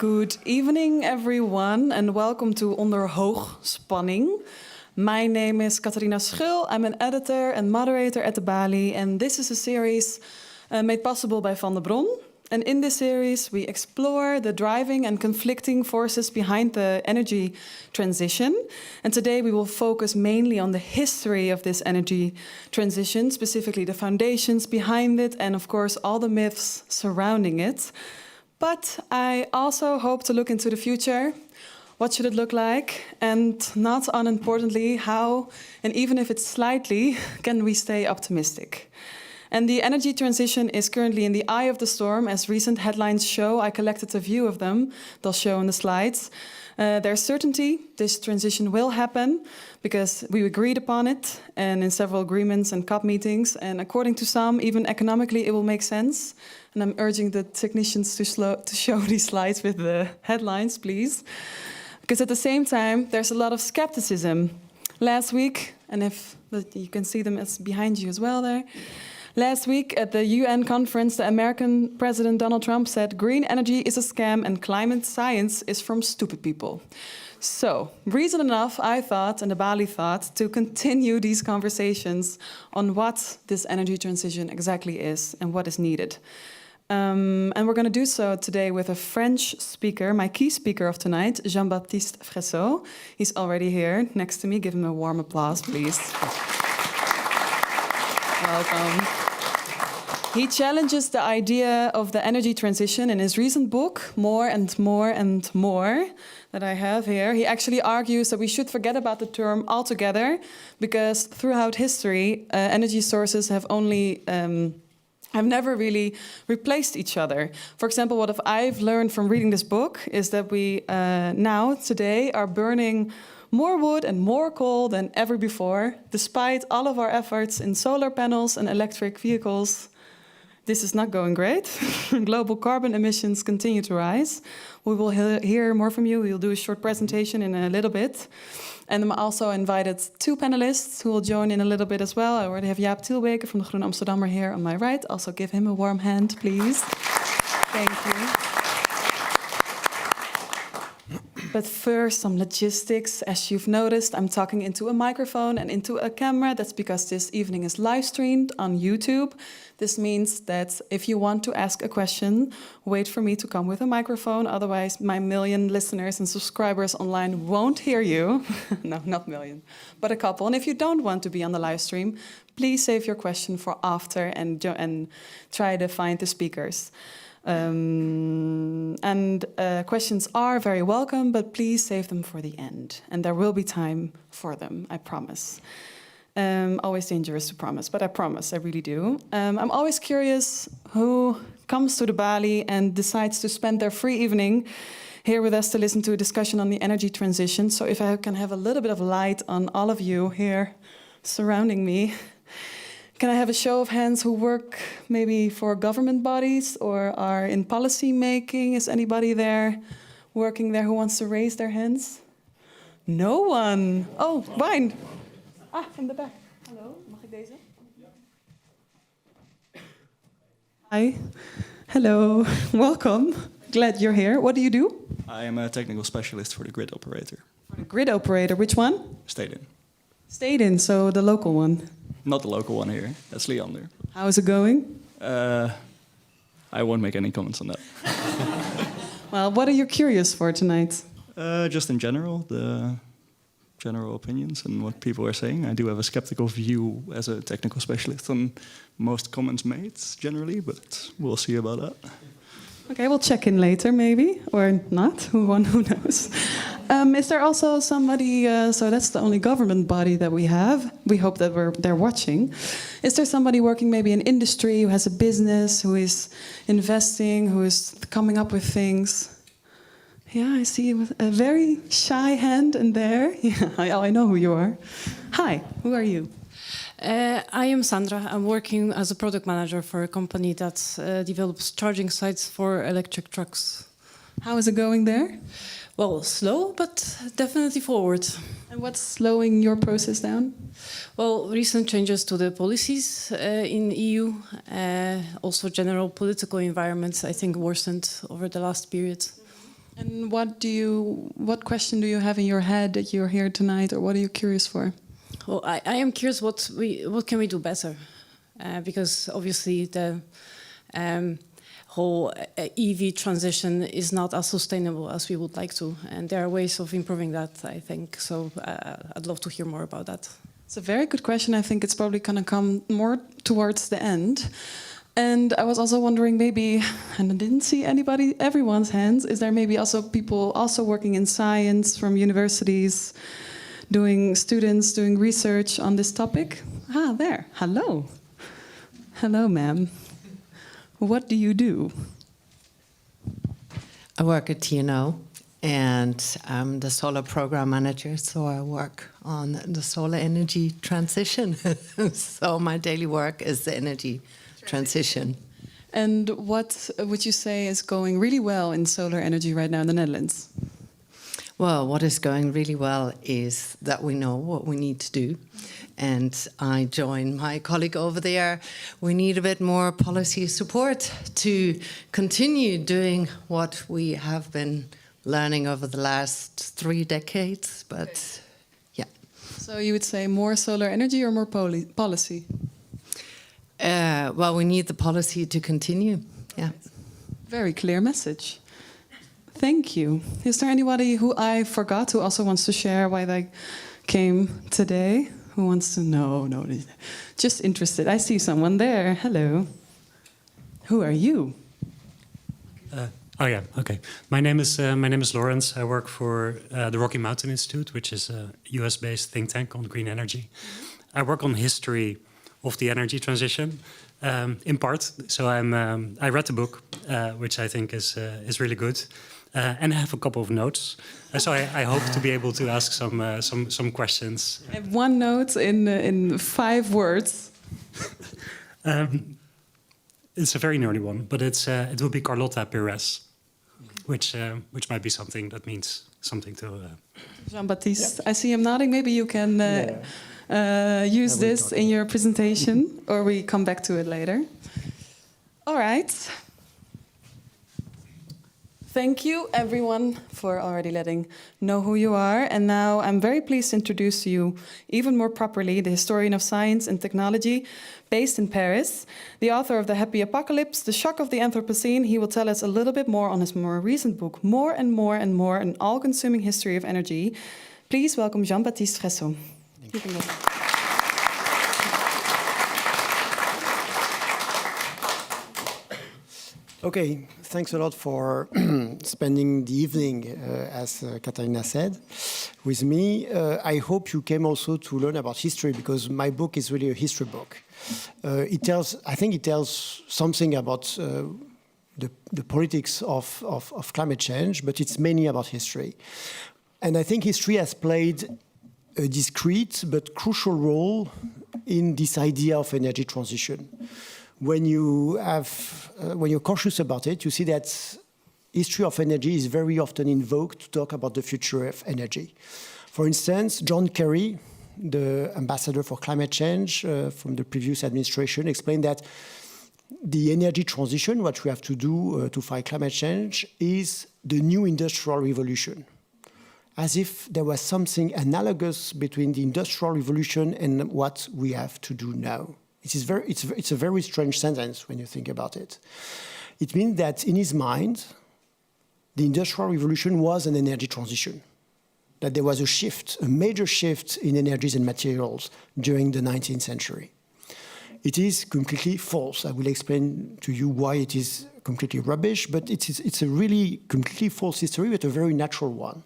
Good evening, everyone, and welcome to Onder hoogspanning. My name is Catharina Schul. I'm an editor and moderator at the Balie, and this is a series made possible by Van der Bron. And in this series, we explore the driving and conflicting forces behind the energy transition. And today we will focus mainly on the history of this energy transition, specifically the foundations behind it, and of course, all the myths surrounding it. But I also hope to look into the future. What should it look like? And not unimportantly, how, and even if it's slightly, can we stay optimistic? And the energy transition is currently in the eye of the storm. As recent headlines show, I collected a view of them. They'll show in the slides. There's certainty this transition will happen because we agreed upon it and in several agreements and COP meetings. And according to some, even economically, it will make sense. And I'm urging the technicians to show these slides with the headlines, please. Because at the same time, there's a lot of skepticism. Last week, and if you can see them as behind you as well there. Last week at the UN conference, the American President Donald Trump said, "Green energy is a scam and climate science is from stupid people." So, reason enough, I thought, and the Balie thought, to continue these conversations on what this energy transition exactly is and what is needed. And we're going to do so today with a French speaker, my key speaker of tonight, Jean-Baptiste Fressoz. He's already here next to me. Give him a warm applause, please. Welcome. He challenges the idea of the energy transition in his recent book, More and More and More, that I have here. He actually argues that we should forget about the term altogether because throughout history, energy sources have never really replaced each other. For example, what I've learned from reading this book is that we now, today, are burning more wood and more coal than ever before, despite all of our efforts in solar panels and electric vehicles. This is not going great. Global carbon emissions continue to rise. We will hear more from you. We'll do a short presentation in a little bit. And I'm also invited two panelists who will join in a little bit as well. I already have Jaap Tielbeke from the Groene Amsterdammer here on my right. Also give him a warm hand, please. Thank you. But first, some logistics. As you've noticed, I'm talking into a microphone and into a camera. That's because this evening is live streamed on YouTube. This means that if you want to ask a question, wait for me to come with a microphone. Otherwise, my million listeners and subscribers online won't hear you. No, not million, but a couple. And if you don't want to be on the live stream, please save your question for after and try to find the speakers. Questions are very welcome, but please save them for the end. And there will be time for them, I promise. Always dangerous to promise, but I promise, I really do. I'm always curious who comes to the Balie and decides to spend their free evening here with us to listen to a discussion on the energy transition. So if I can have a little bit of light on all of you here surrounding me. Can I have a show of hands who work maybe for government bodies or are in policy making? Is anybody there working there who wants to raise their hands? No one. Oh, fine. Ah, from the back. Hallo, mag ik deze? Hi. Hello. Welcome. Glad you're here. What do you do? I am a technical specialist for the grid operator. For the grid operator, which one? Stedin. Stedin, so the local one. Not the local one here. That's Leander. How is it going? I won't make any comments on that. Well, what are you curious for tonight? Just in general, the general opinions and what people are saying. I do have a skeptical view as a technical specialist on most comments made generally, but we'll see about that. Okay, we'll check in later maybe, or not, who knows. Is there also somebody, so that's the only government body that we have. We hope that they're watching. Is there somebody working maybe in industry, who has a business, who is investing, who is coming up with things? Yeah, I see a very shy hand in there. Yeah, I know who you are. Hi, who are you? I am Sandra. I'm working as a product manager for a company that develops charging sites for electric trucks. How is it going there? Well, slow, but definitely forward. And what's slowing your process down? Well, recent changes to the policies in EU, also general political environments, I think, worsened over the last period. And what question do you have in your head that you're here tonight, or what are you curious for? Well, I am curious what can we do better, because obviously the whole EV transition is not as sustainable as we would like to, and there are ways of improving that, I think. So I'd love to hear more about that. It's a very good question. I think it's probably going to come more towards the end. And I was also wondering, maybe, and I didn't see everyone's hands, is there maybe also people also working in science from universities, students doing research on this topic? Ah, there. Hello. Hello, ma'am. What do you do? I work at TNO, and I'm the solar program manager, so I work on the solar energy transition. So my daily work is the energy transition. And what would you say is going really well in solar energy right now in the Netherlands? Well, what is going really well is that we know what we need to do. And I join my colleague over there. We need a bit more policy support to continue doing what we have been learning over the last 3 decades. But yeah. So you would say more solar energy or more policy? Well, we need the policy to continue. Yeah. Very clear message. Thank you. Is there anybody who I forgot who also wants to share why they came today? Who wants to know? No, just interested. I see someone there. Hello. Who are you? Oh yeah, okay. My name is Lawrence. I work for the Rocky Mountain Institute, which is a US-based think tank on green energy. I work on history of the energy transition, in part. So I read the book, which I think is really good, and I have a couple of notes. So I hope to be able to ask some questions. I have one note in 5 words. It's a very nerdy one, but it will be Carlotta Perez, which might be something that means something to Jean-Baptiste, I see him nodding. Maybe you can use this in your presentation, or we come back to it later. All right. Thank you, everyone, for already letting know who you are. And now I'm very pleased to introduce to you, even more properly, the historian of science and technology based in Paris, the author of The Happy Apocalypse, The Shock of the Anthropocene. He will tell us a little bit more on his more recent book, More and More and More, An All-Consuming History of Energy. Please welcome Jean-Baptiste Fressoz. Okay, thanks a lot for spending the evening, as Katarina said, with me. I hope you came also to learn about history, because my book is really a history book. I think it tells something about the politics of climate change, but it's mainly about history. And I think history has played a discrete but crucial role in this idea of energy transition. When you're cautious about it, you see that history of energy is very often invoked to talk about the future of energy. For instance, John Kerry, the ambassador for climate change from the previous administration, explained that the energy transition, what we have to do to fight climate change, is the new industrial revolution. As if there was something analogous between the industrial revolution and what we have to do now. It's a very strange sentence when you think about it. It means that in his mind, the Industrial Revolution was an energy transition, that there was a shift, a major shift in energies and materials during the 19th century. It is completely false. I will explain to you why it is completely rubbish, but it's a really completely false history, but a very natural one.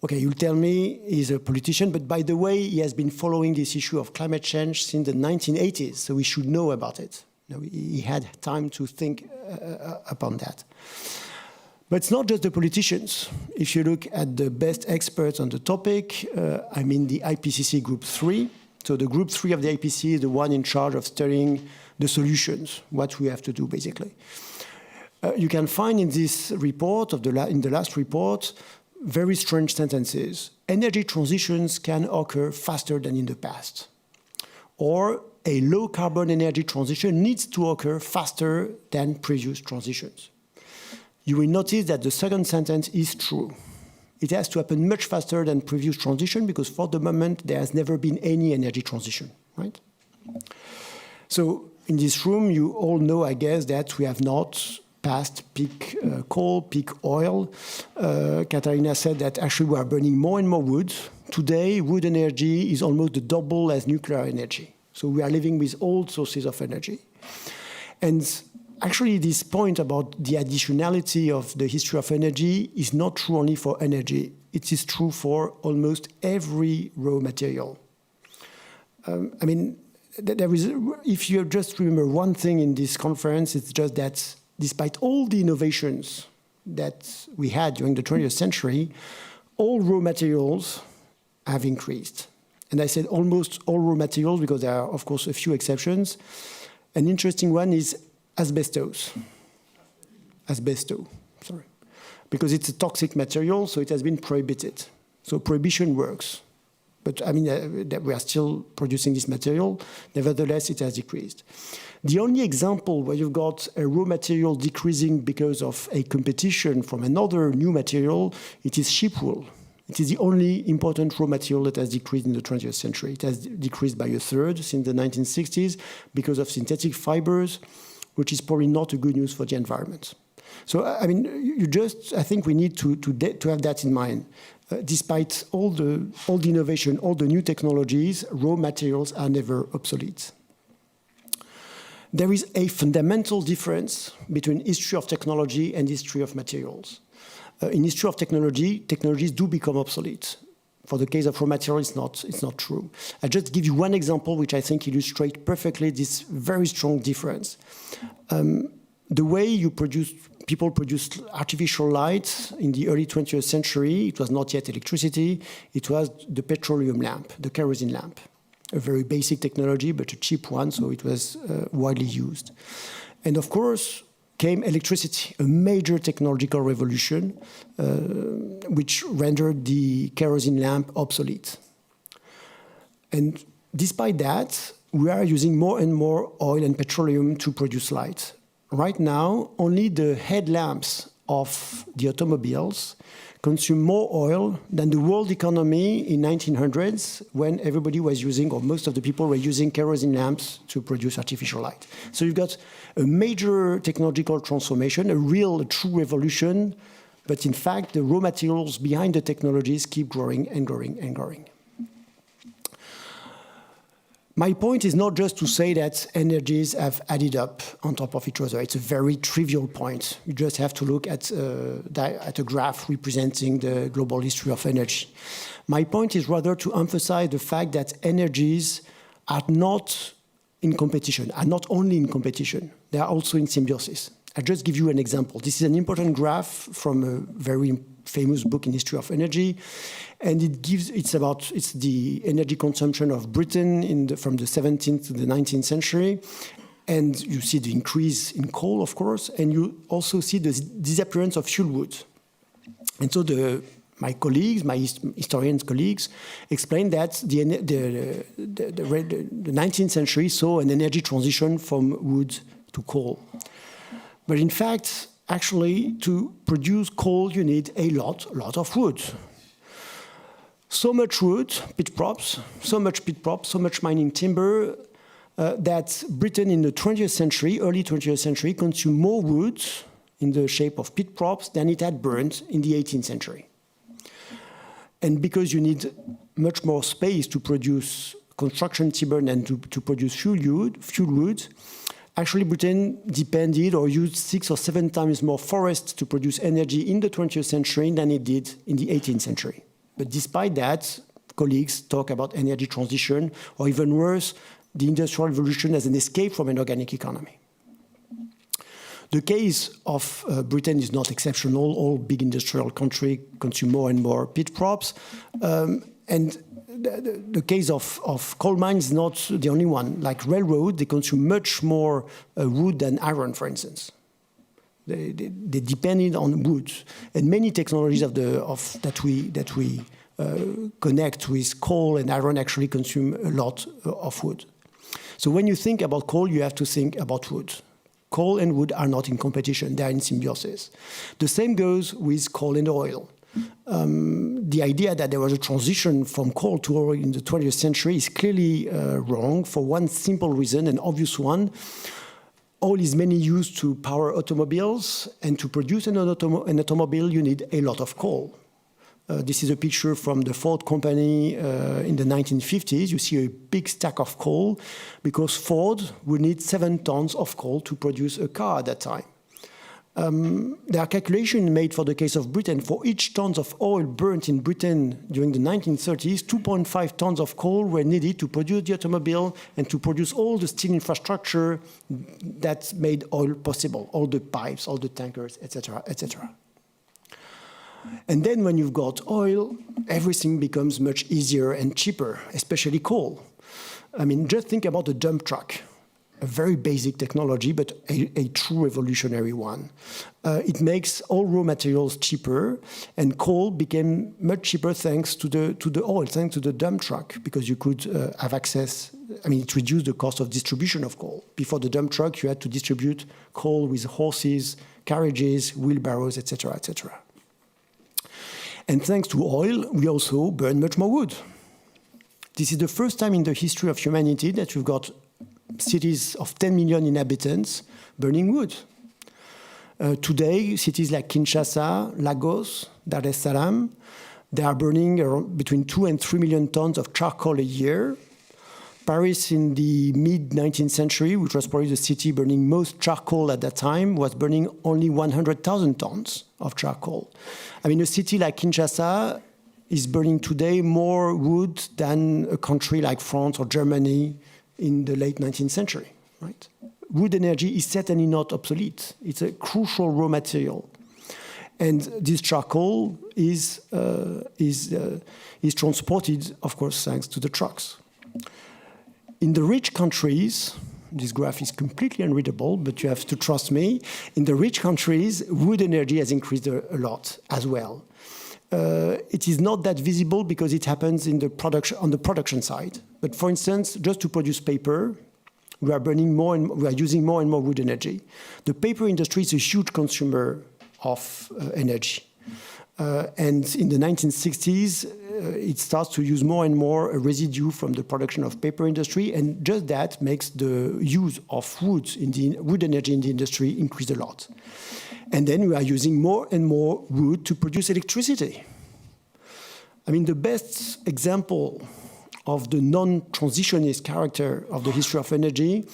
Okay, you'll tell me he's a politician, but by the way, he has been following this issue of climate change since the 1980s, so we should know about it. He had time to think upon that. But it's not just the politicians. If you look at the best experts on the topic, I mean the IPCC Group 3. So the Group 3 of the IPCC is the one in charge of studying the solutions, what we have to do, basically. You can find in this report, in the last report, very strange sentences. Energy transitions can occur faster than in the past. Or a low-carbon energy transition needs to occur faster than previous transitions. you will notice that the second sentence is true. It has to happen much faster than previous transition because for the moment there has never been any energy transition, right? So in this room, you all know, I guess, that we have not passed peak coal, peak oil. Katarina said that actually we are burning more and more wood. Today, wood energy is almost double as nuclear energy. So we are living with old sources of energy. And actually, this point about the additionality of the history of energy is not true only for energy. It is true for almost every raw material. I mean, there is, if you just remember one thing in this conference, it's just that despite all the innovations that we had during the 20th century, all raw materials have increased. And I said almost all raw materials because there are, of course, a few exceptions. An interesting one is asbestos. Asbesto, sorry. Because it's a toxic material, so it has been prohibited. So prohibition works. But I mean, we are still producing this material. Nevertheless, it has decreased. The only example where you've got a raw material decreasing because of a competition from another new material, it is sheep wool. It is the only important raw material that has decreased in the 20th century. It has decreased by a third since the 1960s because of synthetic fibers, which is probably not a good news for the environment. So, I mean, I think we need to have that in mind. Despite all the innovation, all the new technologies, raw materials are never obsolete. There is a fundamental difference between history of technology and history of materials. In history of technology, technologies do become obsolete. For the case of raw materials, it's not true. I'll just give you one example which I think illustrates perfectly this very strong difference. The way people produced artificial light in the early 20th century, it was not yet electricity, it was the petroleum lamp, the kerosene lamp. A very basic technology, but a cheap one, so it was widely used. And of course, came electricity, a major technological revolution, which rendered the kerosene lamp obsolete. And despite that, we are using more and more oil and petroleum to produce light. Right now, only the headlamps of the automobiles consume more oil than the world economy in 1900s when everybody was using, or most of the people were using kerosene lamps to produce artificial light. So you've got a major technological transformation, a true revolution, but in fact, the raw materials behind the technologies keep growing and growing and growing. My point is not just to say that energies have added up on top of each other. It's a very trivial point. You just have to look at a graph representing the global history of energy. My point is rather to emphasize the fact that energies are not in competition, are not only in competition, they are also in symbiosis. I'll just give you an example. This is an important graph from a very famous book in history of energy, and it's the energy consumption of Britain from the 17th to the 19th century, and you see the increase in coal, of course, and you also see the disappearance of fuel wood. And so my colleagues, my historians colleagues, explained that the 19th century saw an energy transition from wood to coal. But in fact, actually, to produce coal, you need a lot of wood. So much wood, pit props, so much mining timber, that Britain in the 20th century, early 20th century, consumed more wood in the shape of pit props than it had burned in the 18th century. And because you need much more space to produce construction timber than to produce fuel wood, actually, Britain depended or used 6 or 7 times more forests to produce energy in the 20th century than it did in the 18th century. But despite that, colleagues talk about energy transition, or even worse, the Industrial Revolution as an escape from an organic economy. The case of Britain is not exceptional. All big industrial countries consume more and more pit props. And the case of coal mines is not the only one. Like railroad, they consume much more wood than iron, for instance. They depended on wood, and many technologies that we connect with coal and iron actually consume a lot of wood. So when you think about coal, you have to think about wood. Coal and wood are not in competition, they are in symbiosis. The same goes with coal and oil. The idea that there was a transition from coal to oil in the 20th century is clearly wrong for one simple reason, an obvious one. Oil is mainly used to power automobiles, and to produce an automobile, you need a lot of coal. This is a picture from the Ford company in the 1950s. You see a big stack of coal because Ford would need 7 tons of coal to produce a car at that time. There are calculations made for the case of Britain. For each ton of oil burnt in Britain during the 1930s, 2.5 tons of coal were needed to produce the automobile and to produce all the steel infrastructure that made oil possible, all the pipes, all the tankers, etc., etc. And then when you've got oil, everything becomes much easier and cheaper, especially coal. I mean, just think about the dump truck. A very basic technology, but a true revolutionary one. It makes all raw materials cheaper, and coal became much cheaper thanks to the oil, thanks to the dump truck, because you could have access. I mean, it reduced the cost of distribution of coal. Before the dump truck, you had to distribute coal with horses, carriages, wheelbarrows, etc., etc. And thanks to oil, we also burn much more wood. This is the first time in the history of humanity that we've got cities of 10 million inhabitants burning wood. Today, cities like Kinshasa, Lagos, Dar es Salaam, they are burning between 2 and 3 million tons of charcoal a year. Paris in the mid-19th century, which was probably the city burning most charcoal at that time, was burning only 100,000 tons of charcoal. I mean, a city like Kinshasa is burning today more wood than a country like France or Germany in the late 19th century, right? Wood energy is certainly not obsolete. It's a crucial raw material. And this charcoal is transported, of course, thanks to the trucks. In the rich countries, this graph is completely unreadable, but you have to trust me. In the rich countries, wood energy has increased a lot as well. It is not that visible because it happens in the on the production side. But for instance, just to produce paper, we are using more and more wood energy. The paper industry is a huge consumer of energy. And in the 1960s, it starts to use more and more a residue from the production of paper industry, and just that makes the use of wood energy in the industry increase a lot. And then we are using more and more wood to produce electricity. I mean, the best example of the non-transitionist character of the history of energy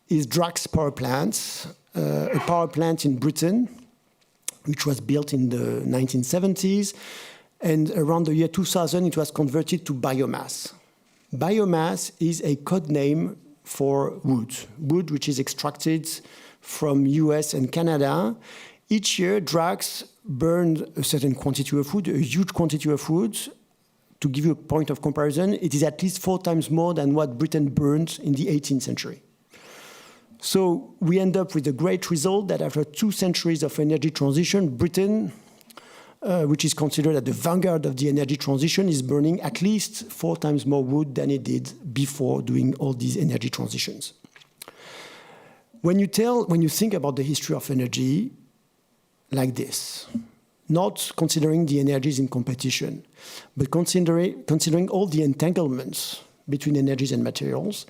is Drax power plants, a power plant in Britain, which was built in the 1970s. And around the year 2000, it was converted to biomass. Biomass is a code name for wood which is extracted from US and Canada. Each year, Drax burned a certain quantity of wood, a huge quantity of wood. To give you a point of comparison, it is at least 4 times more than what Britain burned in the 18th century. So we end up with a great result that after 2 centuries of energy transition, Britain, which is considered at the vanguard of the energy transition, is burning at least 4 times more wood than it did before doing all these energy transitions. When you think about the history of energy like this, not considering the energies in competition, but considering all the entanglements between energies and materials,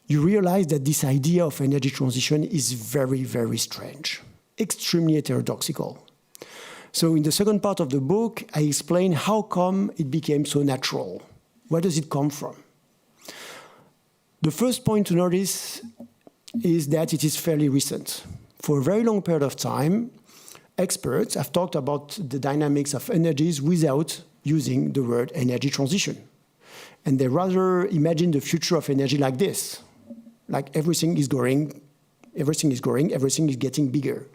you realize that this idea of energy transition is very, very strange, extremely heterodoxical. So in the second part of the book, I explain how come it became so natural. Where does it come from? The first point to notice is that it is fairly recent. For a very long period of time, experts have talked about the dynamics of energies without using the word energy transition. And they rather imagine the future of energy like this. Like everything is growing, everything is getting bigger.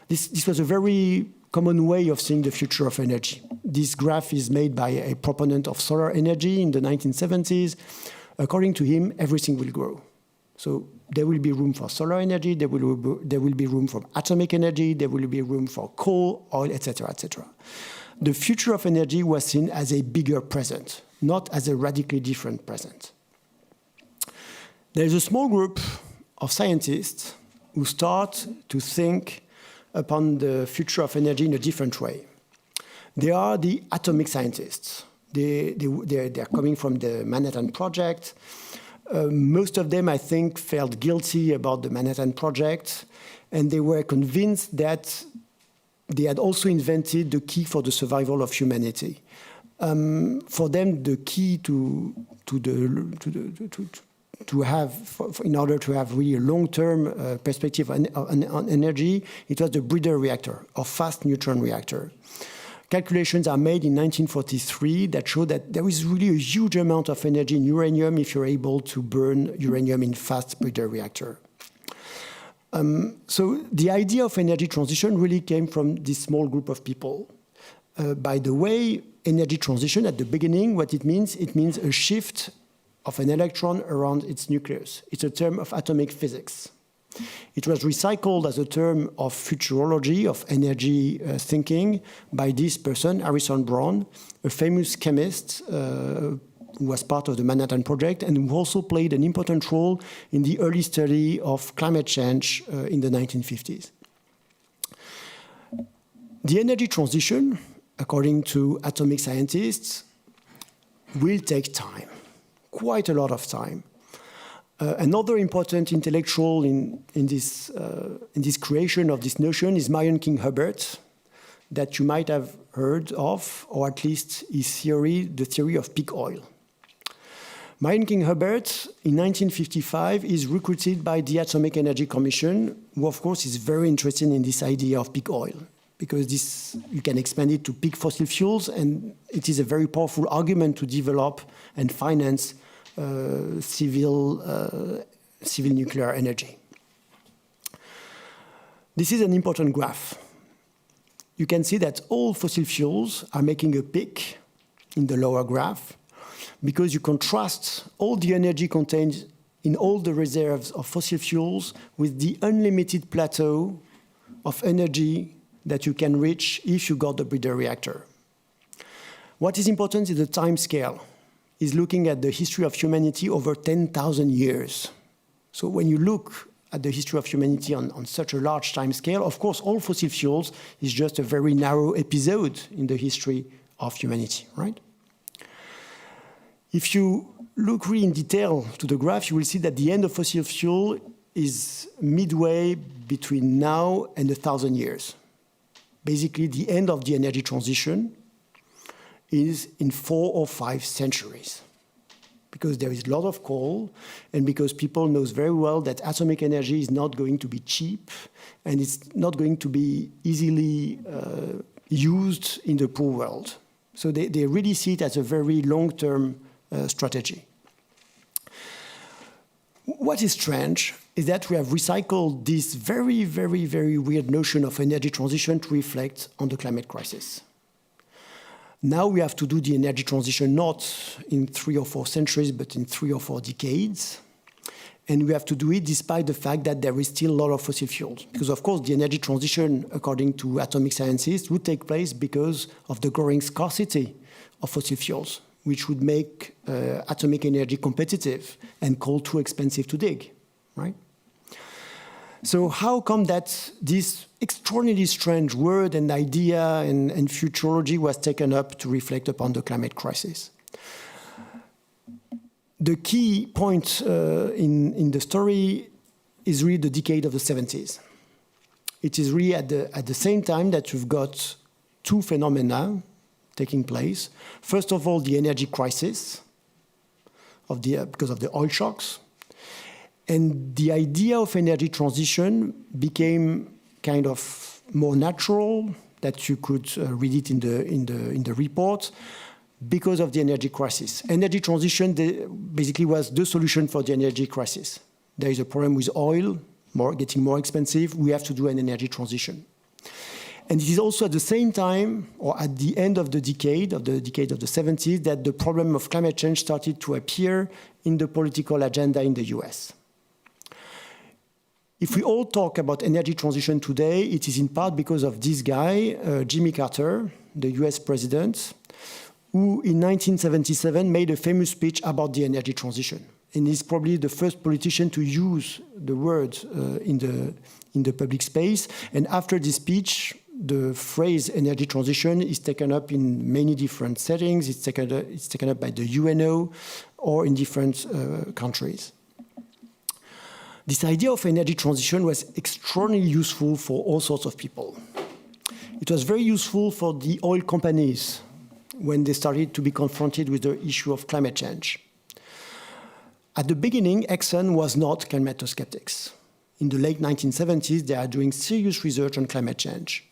This was a very common way of seeing the future of energy. This graph is made by a proponent of solar energy in the 1970s. According to him, everything will grow. So there will be room for solar energy, there will be room for atomic energy, there will be room for coal, oil, etc., etc. The future of energy was seen as a bigger present, not as a radically different present. There is a small group of scientists who start to think upon the future of energy in a different way. They are the atomic scientists. They're coming from the Manhattan Project. Most of them, I think, felt guilty about the Manhattan Project, and they were convinced that they had also invented the key for the survival of humanity. For them, the key in order to have really a long-term perspective on energy, it was the breeder reactor, or fast neutron reactor. Calculations are made in 1943 that show that there is really a huge amount of energy in uranium if you're able to burn uranium in fast breeder reactor. So the idea of energy transition really came from this small group of people. By the way, energy transition at the beginning, what it means a shift of an electron around its nucleus. It's a term of atomic physics. It was recycled as a term of futurology, of energy thinking, by this person, Harrison Brown, a famous chemist who was part of the Manhattan Project and who also played an important role in the early study of climate change in the 1950s. The energy transition, according to atomic scientists, will take time, quite a lot of time. Another important intellectual in this creation of this notion is Marion King Hubbard, that you might have heard of, or at least his theory, the theory of peak oil. Marion King Hubbard, in 1955, is recruited by the Atomic Energy Commission, who of course is very interested in this idea of peak oil, because you can expand it to peak fossil fuels, and it is a very powerful argument to develop and finance civil nuclear energy. This is an important graph. You can see that all fossil fuels are making a peak in the lower graph because you contrast all the energy contained in all the reserves of fossil fuels with the unlimited plateau of energy that you can reach if you got the breeder reactor. What is important is the time scale. Is looking at the history of humanity over 10,000 years. So when you look at the history of humanity on such a large time scale, of course, all fossil fuels is just a very narrow episode in the history of humanity, right? If you look really in detail to the graph, you will see that the end of fossil fuel is midway between now and 1,000 years. Basically, the end of the energy transition is in 4 or 5 centuries, because there is a lot of coal and because people know very well that atomic energy is not going to be cheap and it's not going to be easily used in the poor world. So they really see it as a very long-term strategy. What is strange is that we have recycled this very, very, very weird notion of energy transition to reflect on the climate crisis. Now we have to do the energy transition not in 3 or 4 centuries, but in 3 or 4 decades. And we have to do it despite the fact that there is still a lot of fossil fuels. Because, of course, the energy transition, according to atomic scientists, would take place because of the growing scarcity of fossil fuels, which would make atomic energy competitive and coal too expensive to dig, right? So how come that this extraordinarily strange word and idea and futurology was taken up to reflect upon the climate crisis? The key point in the story is really the decade of the 70s. It is really at the same time that you've got 2 phenomena taking place. First of all, the energy crisis because of the oil shocks. And the idea of energy transition became kind of more natural, that you could read it in the report, because of the energy crisis. Energy transition basically was the solution for the energy crisis. There is a problem with oil, getting more expensive. We have to do an energy transition. And it is also at the same time, or at the end of the decade of the 70s, that the problem of climate change started to appear in the political agenda in the US. If we all talk about energy transition today, it is in part because of this guy, Jimmy Carter, the US president, who in 1977 made a famous speech about the energy transition. and he's probably the first politician to use the word in the public space. And after this speech, the phrase energy transition is taken up in many different settings. It's taken up by the UNO or in different countries. This idea of energy transition was extraordinarily useful for all sorts of people. It was very useful for the oil companies when they started to be confronted with the issue of climate change. At the beginning, Exxon was not climato-skeptics. In the late 1970s, they are doing serious research on climate change,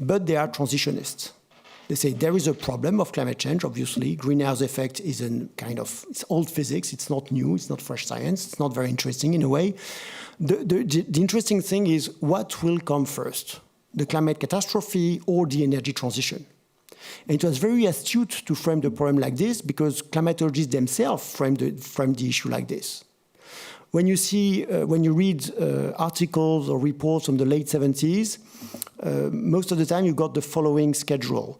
but they are transitionists. They say there is a problem of climate change, obviously. Greenhouse effect is it's old physics, it's not new, it's not fresh science, it's not very interesting in a way. The interesting thing is what will come first, the climate catastrophe or the energy transition? And it was very astute to frame the problem like this because climatologists themselves framed the issue like this. When you read articles or reports from the late 70s, most of the time you got the following schedule.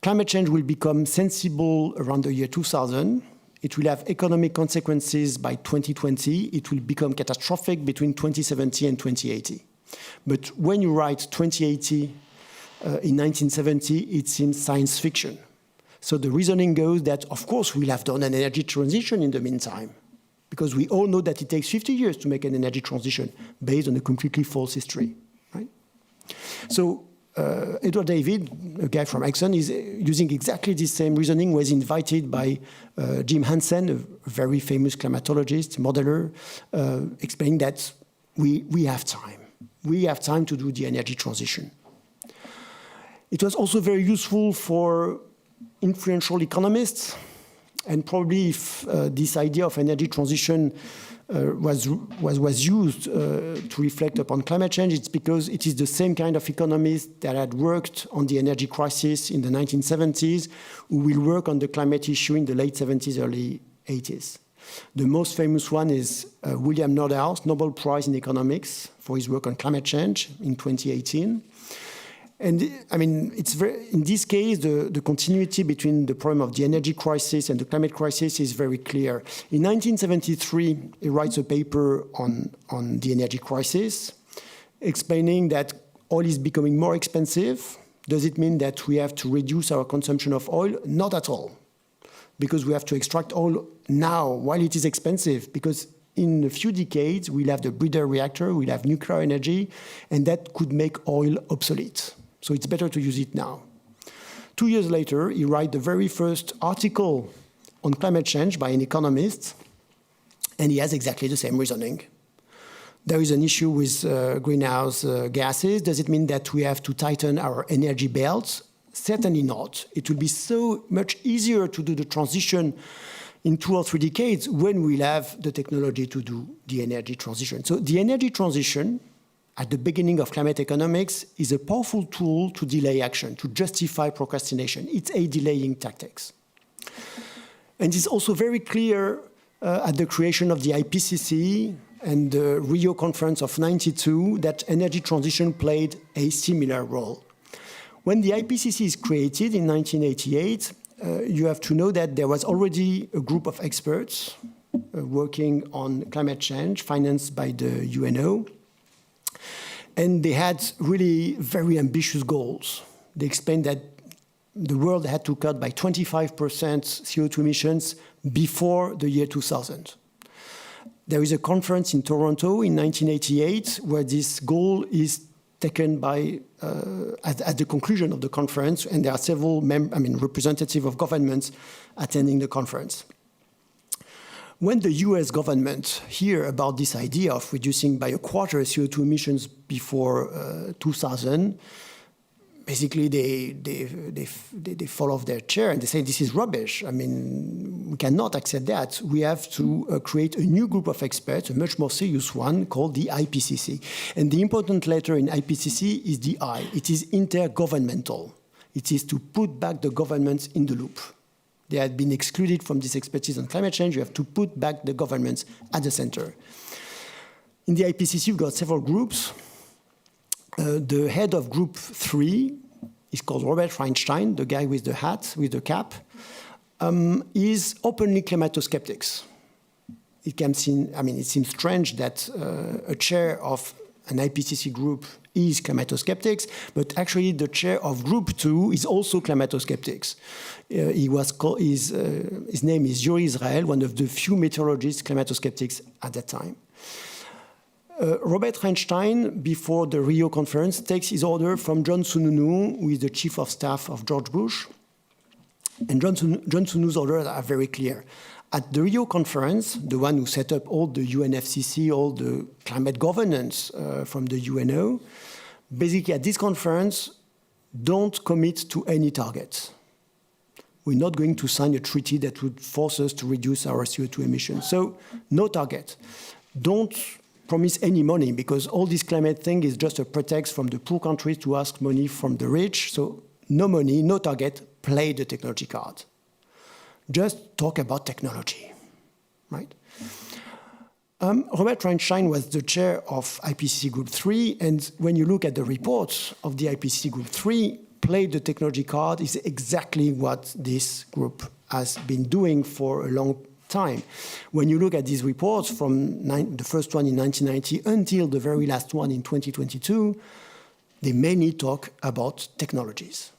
Climate change will become sensible around the year 2000. It will have economic consequences by 2020. It will become catastrophic between 2070 and 2080. But when you write 2080 in 1970, it seems science fiction. So the reasoning goes that, of course, we'll have done an energy transition in the meantime, because we all know that it takes 50 years to make an energy transition based on a completely false history, right? So Edward David, a guy from Exxon, is using exactly the same reasoning, was invited by Jim Hansen, a very famous climatologist, modeler, explaining that we have time. We have time to do the energy transition. It was also very useful for influential economists, and probably if this idea of energy transition was used to reflect upon climate change, it's because it is the same kind of economists that had worked on the energy crisis in the 1970s who will work on the climate issue in the late 70s, early 80s. The most famous one is William Nordhaus, Nobel Prize in Economics for his work on climate change in 2018. And I mean, in this case, the continuity between the problem of the energy crisis and the climate crisis is very clear. In 1973, he writes a paper on the energy crisis, explaining that oil is becoming more expensive. Does it mean that we have to reduce our consumption of oil? Not at all, because we have to extract oil now while it is expensive, because in a few decades, we'll have the breeder reactor, we'll have nuclear energy, and that could make oil obsolete. So it's better to use it now. 2 years later, he writes the very first article on climate change by an economist, and he has exactly the same reasoning. There is an issue with greenhouse gases. Does it mean that we have to tighten our energy belts? Certainly not. It will be so much easier to do the transition in 2 or 3 decades when we'll have the technology to do the energy transition. So the energy transition at the beginning of climate economics is a powerful tool to delay action, to justify procrastination. It's a delaying tactics. And it's also very clear at the creation of the IPCC and the Rio conference of '92 that energy transition played a similar role. When the IPCC is created in 1988, you have to know that there was already a group of experts working on climate change, financed by the UNO. And they had really very ambitious goals. They explained that the world had to cut by 25% CO2 emissions before the year 2000. There is a conference in Toronto in 1988 where this goal is taken by, at the conclusion of the conference, and there are several representatives of governments attending the conference. When the US government hear about this idea of reducing by a quarter CO2 emissions before 2000, basically they fall off their chair and they say, this is rubbish. I mean, we cannot accept that. We have to create a new group of experts, a much more serious one, called the IPCC. And the important letter in IPCC is the I. It is intergovernmental. It is to put back the governments in the loop. They had been excluded from this expertise on climate change. You have to put back the governments at the center. In the IPCC, you've got several groups. The head of Group 3 is called Robert Feinstein, the guy with the hat, with the cap, is openly climato-skeptics. it seems strange that a chair of an IPCC group is climato-skeptics, but actually the chair of Group 2 is also climato-skeptics. His name is Yuri Israel, one of the few meteorologists climato-skeptics at that time. Robert Einstein, before the Rio conference, takes his order from John Sununu, who is the chief of staff of George Bush. And John Sununu's orders are very clear. At the Rio conference, the one who set up all the UNFCCC, all the climate governance from the UNO, basically at this conference, don't commit to any targets. We're not going to sign a treaty that would force us to reduce our CO2 emissions. So no target. Don't promise any money, because all this climate thing is just a pretext from the poor countries to ask money from the rich. So no money, no target, play the technology card. Just talk about technology, right? Robert Einstein was the chair of IPCC Group 3, and when you look at the reports of the IPCC Group 3, play the technology card is exactly what this group has been doing for a long time. When you look at these reports from the first one in 1990 until the very last one in 2022, they mainly talk about technologies.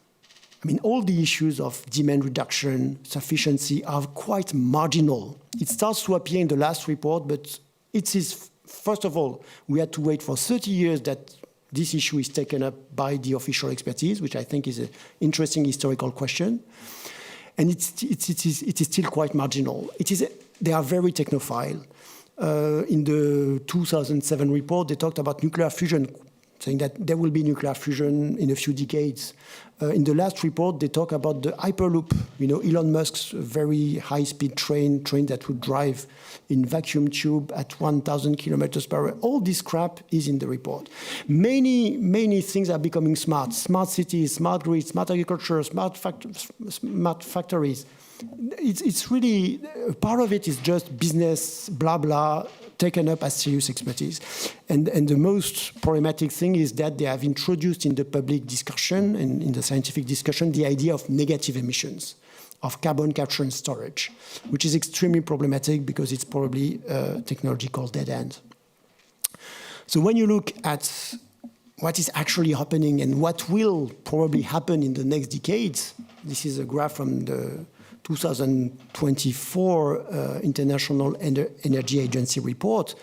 I mean, all the issues of demand reduction, sufficiency are quite marginal. It starts to appear in the last report, but it is, first of all, we had to wait for 30 years that this issue is taken up by the official expertise, which I think is an interesting historical question. And it is still quite marginal. They are very technophile. In the 2007 report, they talked about nuclear fusion, saying that there will be nuclear fusion in a few decades. In the last report, they talk about the Hyperloop, Elon Musk's very high-speed train that would drive in vacuum tube at 1,000 kilometers per hour. All this crap is in the report. Many things are becoming smart. Smart cities, smart grids, smart agriculture, smart factories. It's really, part of it is just business, blah, blah, taken up as serious expertise. And the most problematic thing is that they have introduced in the public discussion and in the scientific discussion the idea of negative emissions, of carbon capture and storage, which is extremely problematic because it's probably a technological dead end. So when you look at what is actually happening and what will probably happen in the next decades, this is a graph from the 2024 International Energy Agency report.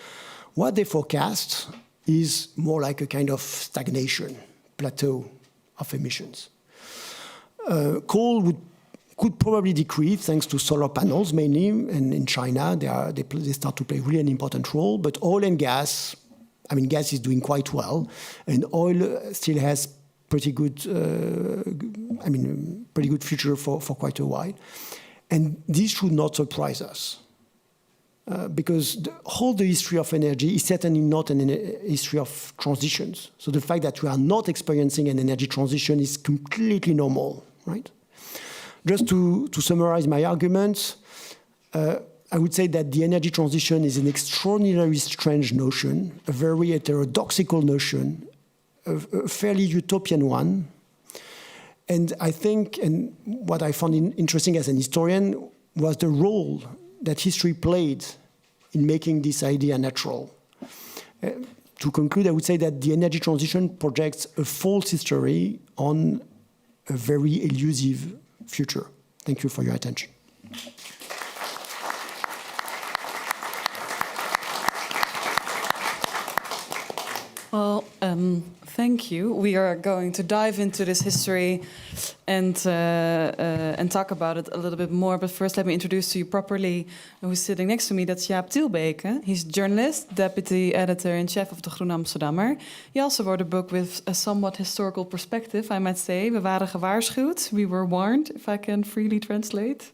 What they forecast is more like a kind of stagnation, plateau of emissions. Coal could probably decrease thanks to solar panels mainly, and in China they start to play really an important role. But oil and gas, gas is doing quite well, and oil still has pretty good future for quite a while. And this should not surprise us, because the history of energy is certainly not a history of transitions. So the fact that we are not experiencing an energy transition is completely normal, right? Just to summarize my arguments, I would say that the energy transition is an extraordinarily strange notion, a very heterodoxical notion, a fairly utopian one. And I think, and what I found interesting as an historian, was the role that history played in making this idea natural. To conclude, I would say that the energy transition projects a false history on a very elusive future. Thank you for your attention. Well, thank you. We are going to dive into this history and talk about it a little bit more. But first, let me introduce to you properly who's sitting next to me. That's Jaap Tielbeke. He's journalist, deputy editor-in-chief of the Groene Amsterdammer. He also wrote a book with a somewhat historical perspective, I might say. We waren gewaarschuwd. We were warned, if I can freely translate,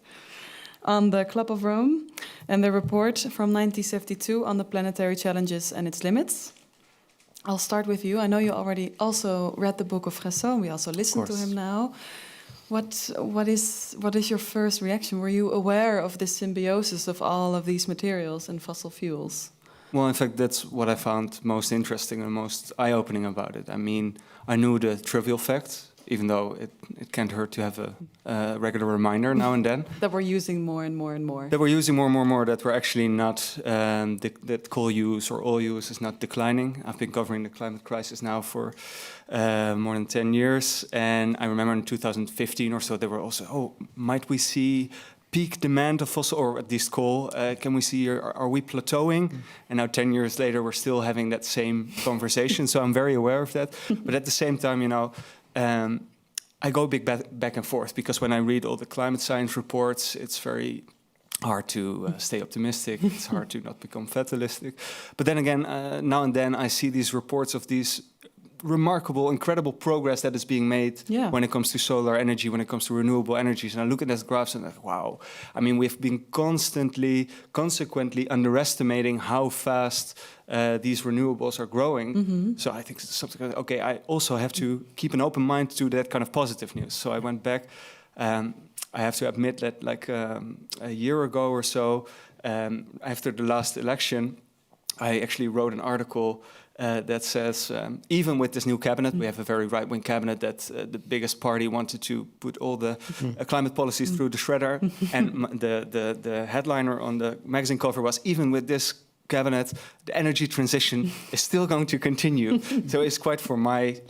on the Club of Rome, and the report from 1972 on the planetary challenges and its limits. I'll start with you. I know you already also read the book of Fressoz. We also listened to him now. What is your first reaction? Were you aware of the symbiosis of all of these materials and fossil fuels? Well, in fact, that's what I found most interesting and most eye-opening about it. I mean, I knew the trivial fact even though it can't hurt to have a regular reminder now and then. That we're using more and more and more. That we're using more and more and more, that we're actually not, that coal use or oil use is not declining. I've been covering the climate crisis now for more than 10 years. And I remember in 2015 or so, they were also, might we see peak demand of fossil, or at least coal? Can we see, are we plateauing? And now 10 years later, we're still having that same conversation. So I'm very aware of that. But at the same time, I go back and forth, because when I read all the climate science reports, it's very hard to stay optimistic. It's hard to not become fatalistic. But then again, now and then I see these reports of these remarkable, incredible progress that is being made when it comes to solar energy, when it comes to renewable energies. And I look at those graphs and I'm like, wow. I mean, we've been consequently underestimating how fast these renewables are growing. So I think something like, okay, I also have to keep an open mind to that kind of positive news. So I went back. I have to admit that like a year ago or so, after the last election, I actually wrote an article that says, even with this new cabinet, we have a very right-wing cabinet that the biggest party wanted to put all the climate policies through the shredder. And the headliner on the magazine cover was, even with this cabinet, the energy transition is still going to continue. So it's quite, for my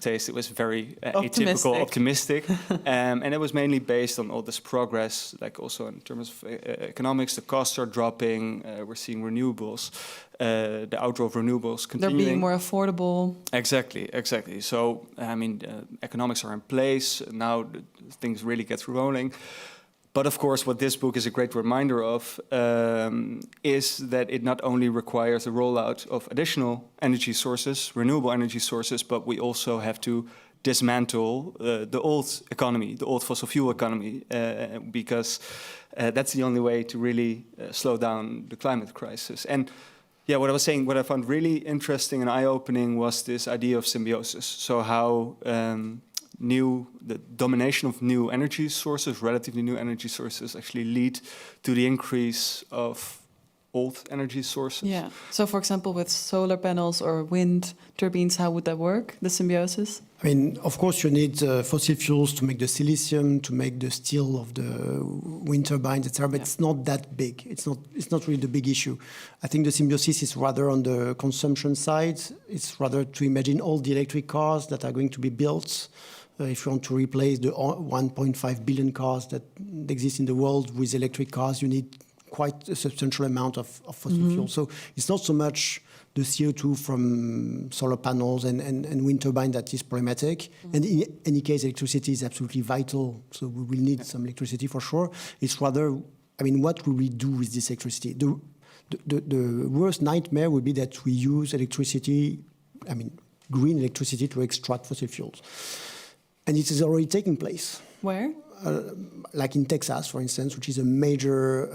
taste, it was very atypical, optimistic. And it was mainly based on all this progress, like also in terms of economics, the costs are dropping, we're seeing renewables, the outrow of renewables continuing. They're being more affordable. Exactly. So, I mean, economics are in place, now things really get rolling. But of course, what this book is a great reminder of is that it not only requires the rollout of additional energy sources, renewable energy sources, but we also have to dismantle the old economy, the old fossil fuel economy, because that's the only way to really slow down the climate crisis. And yeah, what I was saying, what I found really interesting and eye-opening was this idea of symbiosis. So how the domination of new energy sources, relatively new energy sources, actually lead to the increase of old energy sources. Yeah. So, for example, with solar panels or wind turbines, how would that work, the symbiosis? I mean, of course, you need fossil fuels to make the silicium, to make the steel of the wind turbines, etc. But it's not that big. It's not really the big issue. I think the symbiosis is rather on the consumption side. It's rather to imagine all the electric cars that are going to be built. If you want to replace the 1.5 billion cars that exist in the world with electric cars, you need quite a substantial amount of fossil fuel. So it's not so much the CO2 from solar panels and wind turbine that is problematic. And in any case, electricity is absolutely vital. So we will need some electricity for sure. It's rather, I mean, what will we do with this electricity? The worst nightmare would be that we use electricity, I mean, green electricity to extract fossil fuels. And it is already taking place. Where? Like in Texas, for instance, which is a major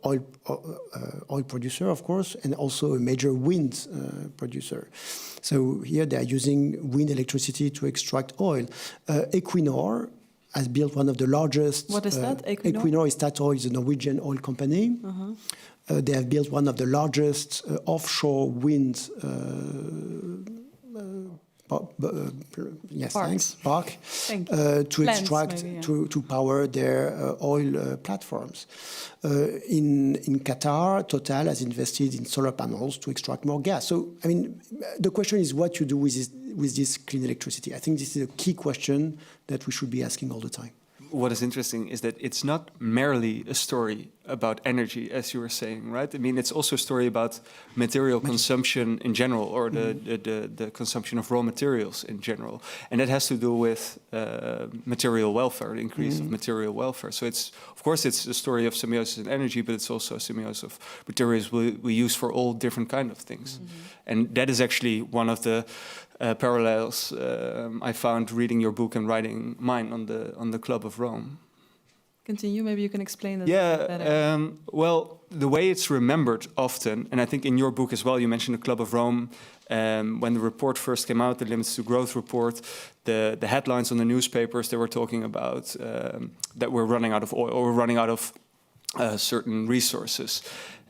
oil producer, of course, and also a major wind producer. So here they are using wind electricity to extract oil. Equinor has built one of the largest... What is that, Equinor? Equinor is Statoil, is a Norwegian oil company. They have built one of the largest offshore wind park to extract, to power their oil platforms. In Qatar, Total has invested in solar panels to extract more gas. So, I mean, the question is what you do with this clean electricity. I think this is a key question that we should be asking all the time. What is interesting is that it's not merely a story about energy, as you were saying, right? I mean, it's also a story about material consumption in general, or the consumption of raw materials in general. And that has to do with material welfare, the increase of material welfare. So it's, of course, it's a story of symbiosis and energy, but it's also a symbiosis of materials we use for all different kind of things. And that is actually one of the parallels I found reading your book and writing mine on the Club of Rome. Continue, maybe you can explain that better. Well, the way it's remembered often, and I think in your book as well, you mentioned the Club of Rome. When the report first came out, the Limits to Growth report, the headlines on the newspapers, they were talking about that we're running out of oil, or we're running out of certain resources.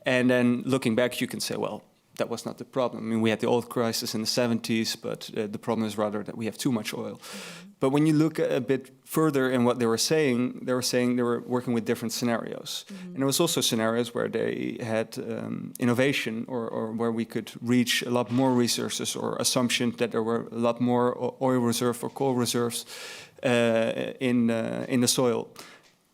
And then looking back, you can say, well, that was not the problem. I mean, we had the oil crisis in the 70s, but the problem is rather that we have too much oil. But when you look a bit further in what they were saying they were working with different scenarios. And there was also scenarios where they had innovation or where we could reach a lot more resources, or assumption that there were a lot more oil reserve or coal reserves in the soil.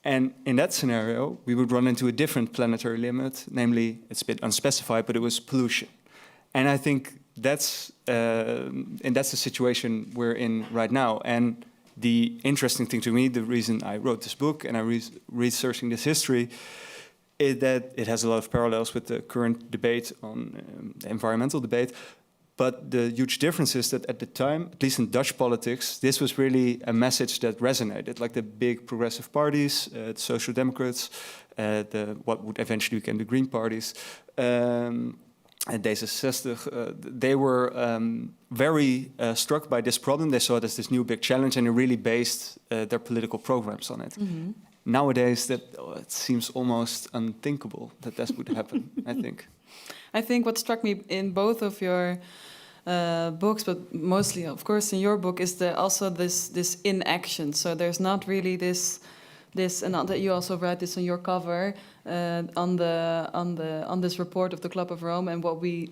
And in that scenario, we would run into a different planetary limit, namely, it's a bit unspecified, but it was pollution. And I think that's the situation we're in right now. And the interesting thing to me, the reason I wrote this book and I researching this history, is that it has a lot of parallels with the current debate on environmental debate. But the huge difference is that at the time, at least in Dutch politics, this was really a message that resonated. Like the big progressive parties, the Social Democrats, what would eventually become the Green parties, and D66, they were very struck by this problem. They saw it as this new big challenge, and they really based their political programs on it. Nowadays, it seems almost unthinkable that would happen, I think. I think what struck me in both of your books, but mostly, of course, in your book, is also this inaction. So there's not really this, and that you also write this on your cover on this report of the Club of Rome, and what we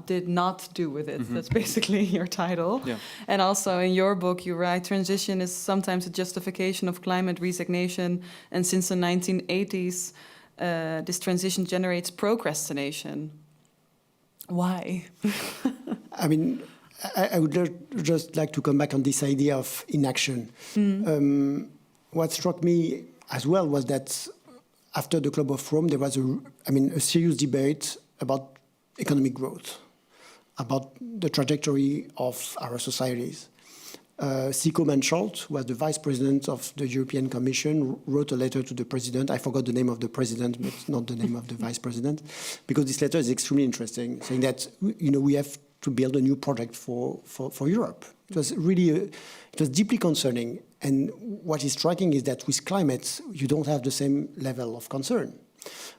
did not do with it. That's basically your title. Yeah. And also in your book, you write, transition is sometimes a justification of climate resignation, and since the 1980s, this transition generates procrastination. Why? I mean, I would just like to come back on this idea of inaction. What struck me as well was that after the Club of Rome, there was a serious debate about economic growth, about the trajectory of our societies. Sico Mansholt, who was the vice president of the European Commission, wrote a letter to the president. I forgot the name of the president, but not the name of the vice president, because this letter is extremely interesting, saying that we have to build a new project for Europe. It was really it was deeply concerning. And what is striking is that with climate, you don't have the same level of concern.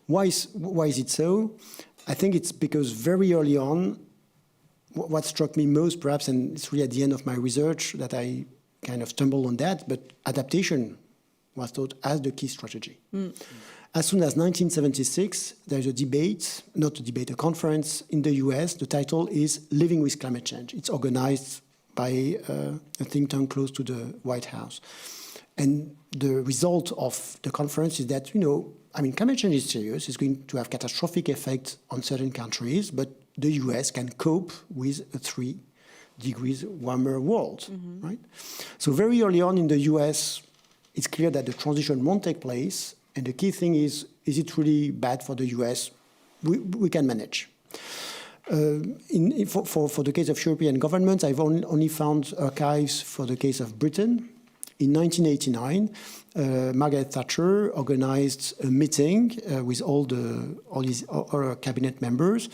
Why is it so? I think it's because very early on, what struck me most, perhaps, and it's really at the end of my research that I kind of stumbled on that, but adaptation was thought as the key strategy. As soon as 1976, there's a conference in the US. The title is Living with Climate Change. It's organized by a think tank close to the White House. And the result of the conference is that, climate change is serious. It's going to have catastrophic effects on certain countries, but the US can cope with a 3 degrees warmer world, right? So very early on in the US, it's clear that the transition won't take place. And the key thing is it really bad for the US? We can manage. For the case of European governments, I've only found archives for the case of Britain. In 1989, Margaret Thatcher organized a meeting with all her cabinet members,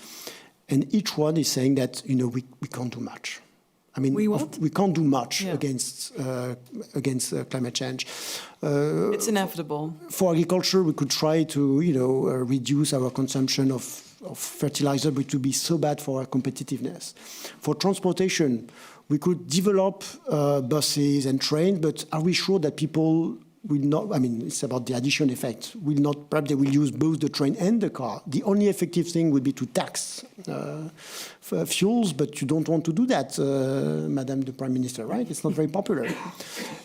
and each one is saying that we can't do much. I mean, we can't do much against climate change. It's inevitable. For agriculture, we could try to reduce our consumption of fertilizer, but it would be so bad for our competitiveness. For transportation, we could develop buses and trains, but are we sure that people will not? I mean, it's about the addition effect. Perhaps they will use both the train and the car. The only effective thing would be to tax fuels, but you don't want to do that, Madam the Prime Minister, right? It's not very popular.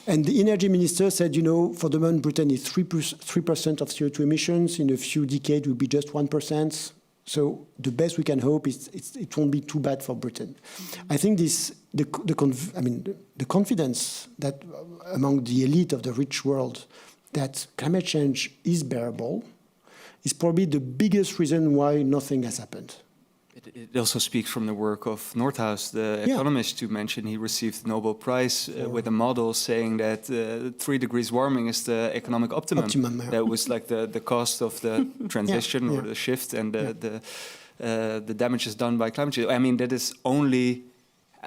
And the energy minister said, for the moment, Britain is 3% of CO2 emissions. In a few decades, it will be just 1%. So the best we can hope is it won't be too bad for Britain. I think the confidence that among the elite of the rich world that climate change is bearable is probably the biggest reason why nothing has happened. It also speaks from the work of Nordhaus, the economist you mentioned. He received the Nobel Prize with a model saying that 3 degrees warming is the economic optimum. That was like the cost of the transition or the shift and the damages done by climate change. I mean, that is only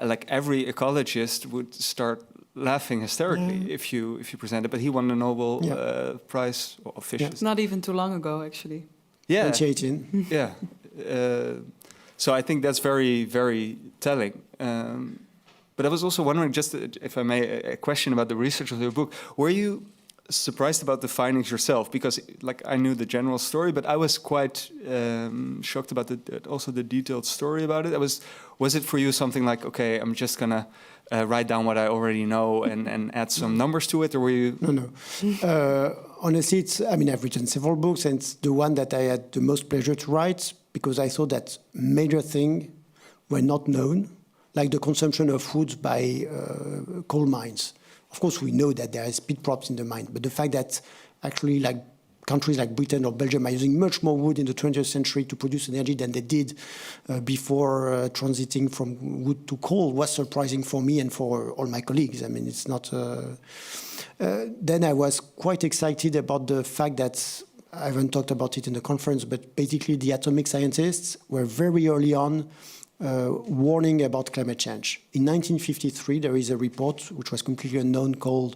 like every ecologist would start laughing hysterically if you present it. But he won the Nobel Prize officially. Not even too long ago, actually. Yeah, 2018. Yeah. So I think that's very, very telling. But I was also wondering, just if I may, a question about the research of your book. Were you surprised about the findings yourself? Because, like, I knew the general story, but I was quite shocked about also the detailed story about it. Was it for you something like, okay, I'm just gonna write down what I already know and add some numbers to it, or were you? No. Honestly, I've written several books, and it's the one that I had the most pleasure to write because I thought that major things were not known, like the consumption of food by coal mines. Of course, we know that there is pit props in the mine, but the fact that actually, like countries like Britain or Belgium are using much more wood in the 20th century to produce energy than they did before transiting from wood to coal was surprising for me and for all my colleagues. I mean, it's not. Then I was quite excited about the fact that I haven't talked about it in the conference, but basically the atomic scientists were very early on warning about climate change. In 1953, there is a report which was completely unknown called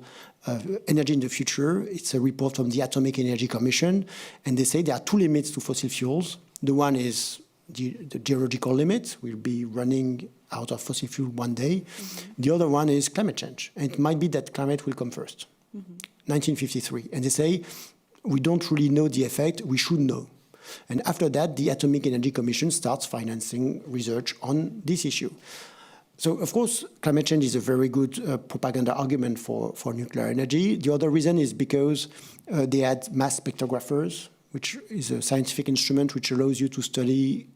Energy in the Future. It's a report from the Atomic Energy Commission, and they say there are two limits to fossil fuels. The one is the geological limit. We'll be running out of fossil fuel one day. Mm-hmm. The other one is climate change, and it might be that climate will come first. Mm-hmm. 1953, and they say, we don't really know the effect, we should know. And after that, the Atomic Energy Commission starts financing research on this issue. So, of course, climate change is a very good propaganda argument for nuclear energy. The other reason is because they had mass spectrographers, which is a scientific instrument which allows you to study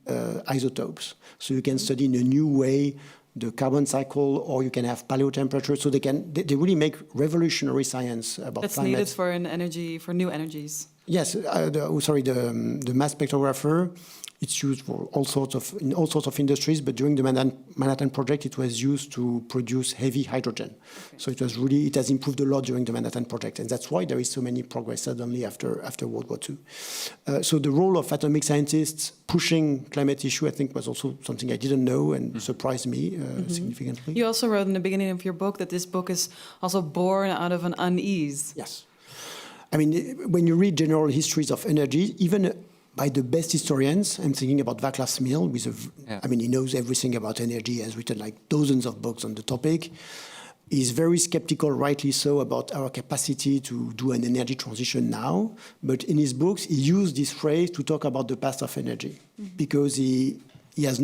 isotopes. So you can study in a new way the carbon cycle, or you can have paleotemperature. So they really make revolutionary science about that's climate. Needed for for new energies. Yes, the mass spectrographer, it's used for in all sorts of industries, but during the Manhattan Project, it was used to produce heavy hydrogen. Okay. So it has improved a lot during the Manhattan Project, and that's why there is so many progress suddenly after World War II. So the role of atomic scientists pushing climate issue, I think, was also something I didn't know and surprised me significantly. You also wrote in the beginning of your book that this book is also born out of an unease. Yes. I mean, when you read general histories of energy, even by the best historians, I'm thinking about Václav Smil, he knows everything about energy, he has written like dozens of books on the topic. He's very skeptical, rightly so, about our capacity to do an energy transition now. But in his books, he used this phrase to talk about the past of energy, because he has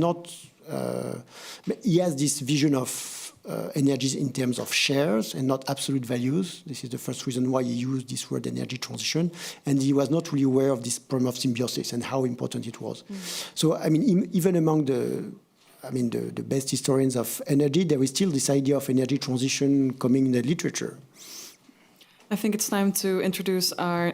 this vision of energies in terms of shares and not absolute values. This is the first reason why he used this word energy transition. And he was not really aware of this problem of symbiosis and how important it was. So, I mean, even among the best historians of energy, there is still this idea of energy transition coming in the literature. I think it's time to introduce our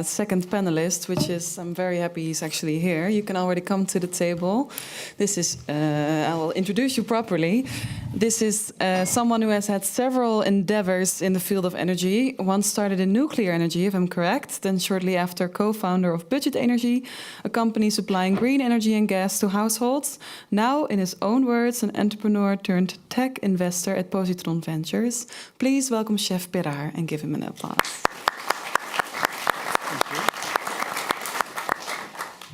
second panelist, which is, I'm very happy he's actually here. You can already come to the table. This is, I will introduce you properly. This is someone who has had several endeavors in the field of energy. One started in nuclear energy, if I'm correct, then shortly after co-founder of Budget Energy, a company supplying green energy and gas to households. Now, in his own words, an entrepreneur turned tech investor at Positron Ventures. Please welcome Chef Bérard and give him an applause.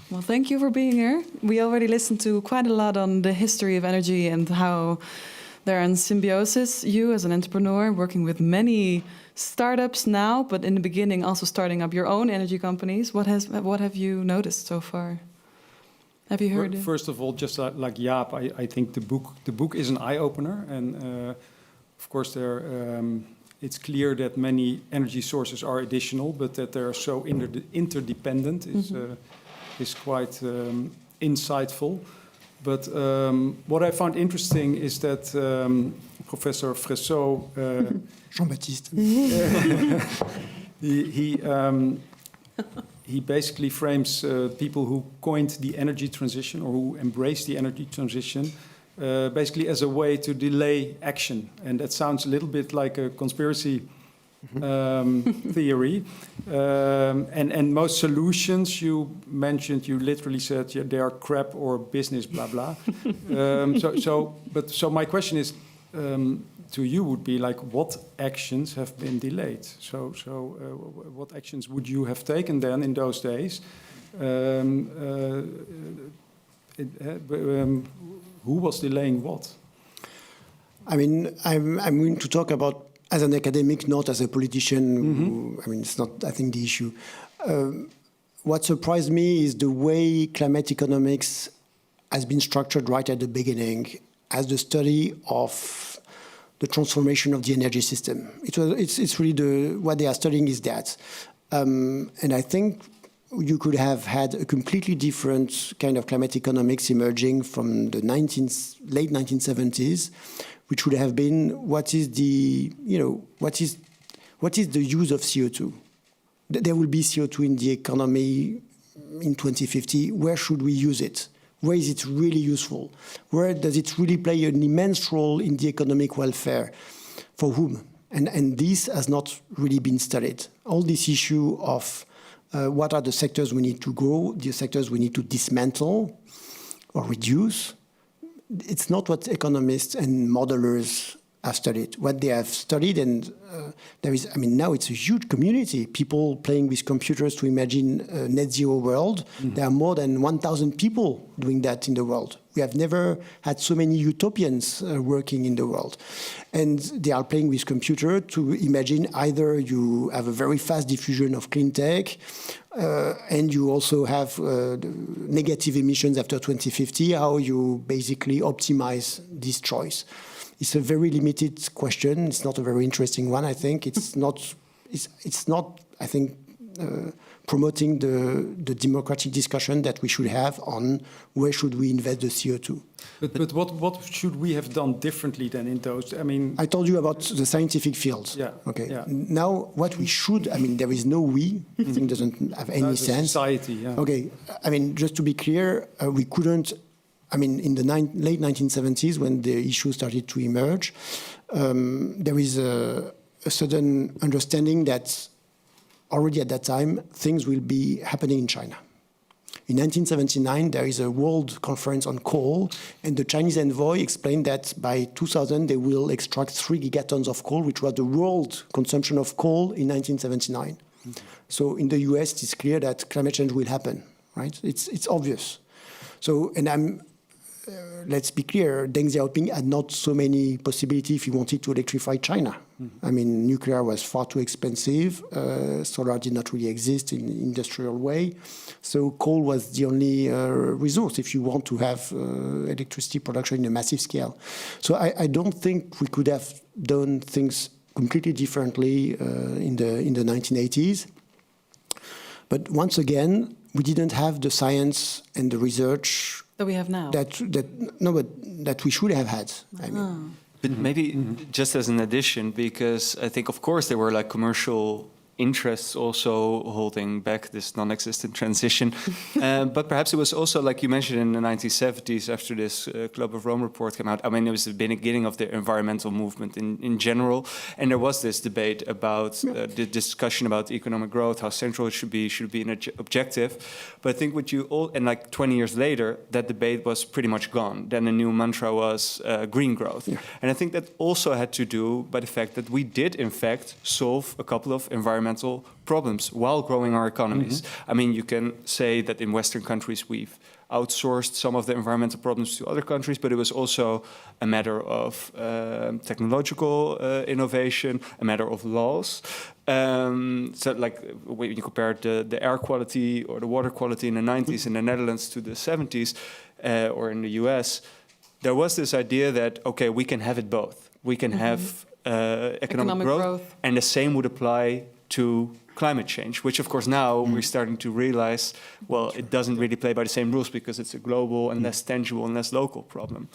Well, thank you for being here. We already listened to quite a lot on the history of energy and how they're in symbiosis. You, as an entrepreneur, working with many startups now, but in the beginning also starting up your own energy companies. What have you noticed so far? Have you heard? First of all, just like Jaap, I think the book is an eye-opener, and of course it's clear that many energy sources are additional, but that they're so interdependent is quite insightful. But what I found interesting is that Professor Fressoz, Jean-Baptiste, he basically frames people who coined the energy transition or who embraced the energy transition basically as a way to delay action. And that sounds a little bit like a conspiracy theory. And most solutions you mentioned, you literally said they are crap or business, blah, blah. So my question is, to you would be like, what actions have been delayed? So what actions would you have taken then in those days? who was delaying what? I mean, I'm going to talk about as an academic, not as a politician. I mean, it's not, I think, the issue. What surprised me is the way climate economics has been structured right at the beginning as the study of the transformation of the energy system. It's really what they are studying is that. And I think you could have had a completely different kind of climate economics emerging from the late 1970s, which would have been what is the use of CO2? There will be CO2 in the economy in 2050. Where should we use it? Where is it really useful? Where does it really play an immense role in the economic welfare? For whom? And this has not really been studied. All this issue of what are the sectors we need to grow, the sectors we need to dismantle or reduce, it's not what economists and modelers have studied. What they have studied, and now it's a huge community, people playing with computers to imagine a net zero world. There are more than 1,000 people doing that in the world. We have never had so many utopians working in the world. And they are playing with computer to imagine either you have a very fast diffusion of clean tech, and you also have negative emissions after 2050, how you basically optimize this choice. It's a very limited question. It's not a very interesting one, I think. It's not, I think, promoting the democratic discussion that we should have on where should we invest the CO2. But what should we have done differently than in those? I mean, I told you about the scientific fields. Yeah. Okay. Yeah. Now, what we should, I mean, there is no we. I think it doesn't have any sense. Society. Yeah. Okay. I mean, just to be clear, we couldn't. I mean, in the late 1970s, when the issue started to emerge, there is a sudden understanding that already at that time, things will be happening in China. In 1979, there is a world conference on coal, and the Chinese envoy explained that by 2000, they will extract 3 gigatons of coal, which was the world consumption of coal in 1979. So in the US, it's clear that climate change will happen, right? It's obvious. So, and let's be clear, Deng Xiaoping had not so many possibilities if he wanted to electrify China. I mean, nuclear was far too expensive. Solar did not really exist in an industrial way. So coal was the only resource if you want to have electricity production in a massive scale. So I don't think we could have done things completely differently in the 1980s. But once again, we didn't have the science and the research that we have now. That we should have had. I mean. But maybe just as an addition, because I think, of course, there were like commercial interests also holding back this non-existent transition. But perhaps it was also, like you mentioned, in the 1970s, after this Club of Rome report came out. I mean, it was the beginning of the environmental movement in general. And there was this debate about the discussion about economic growth, how central it should be an objective. But I think and like 20 years later, that debate was pretty much gone. Then the new mantra was green growth. Yeah. And I think that also had to do by the fact that we did, in fact, solve a couple of environmental problems while growing our economies. I mean, you can say that in Western countries we've outsourced some of the environmental problems to other countries, but it was also a matter of technological innovation, a matter of laws. So like when you compare the air quality or the water quality in the 90s in the Netherlands to the 70s or in the US, there was this idea that, okay, we can have it both. We can have economic growth, and the same would apply to climate change, which of course now we're starting to realize, well, it doesn't really play by the same rules because it's a global and less tangible and less local problem.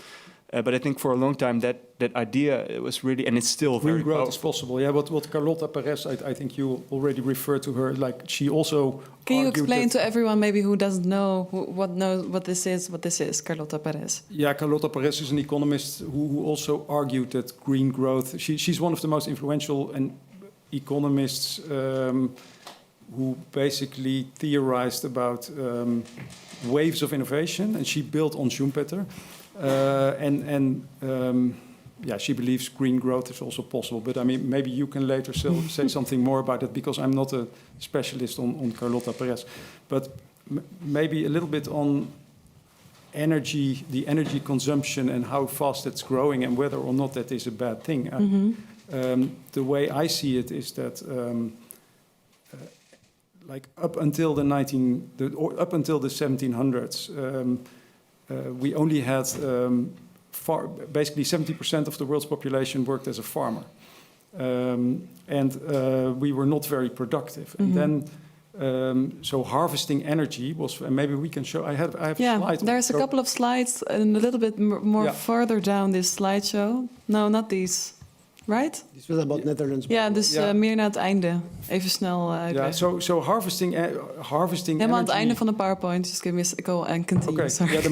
But I think for a long time that idea, it was really, and it's still very green growth is possible. Yeah, what Carlotta Perez, I think you already referred to her, like she also Can you explain to everyone maybe who doesn't know what this is, Carlotta Perez? Yeah, Carlotta Perez is an economist who also argued that green growth, she's one of the most influential economists who basically theorized about waves of innovation, and she built on Schumpeter. She believes green growth is also possible. But I mean, maybe you can later say something more about it, because I'm not a specialist on Carlotta Perez. But maybe a little bit on the energy consumption and how fast it's growing and whether or not that is a bad thing. The way I see it is that like up until the 1700s, we only had basically 70% of the world's population worked as a farmer, and we were not very productive. And then so harvesting energy was, and maybe we can show. I have a slide. There's a couple of slides and a little bit more further down this slideshow. No, not these. Right? This was about Netherlands. Ja, dus meer naar het einde. Even snel uitleggen. So harvesting Helemaal aan het einde van de PowerPoint. Just give me a go and continue. Okay. Sorry. Yeah,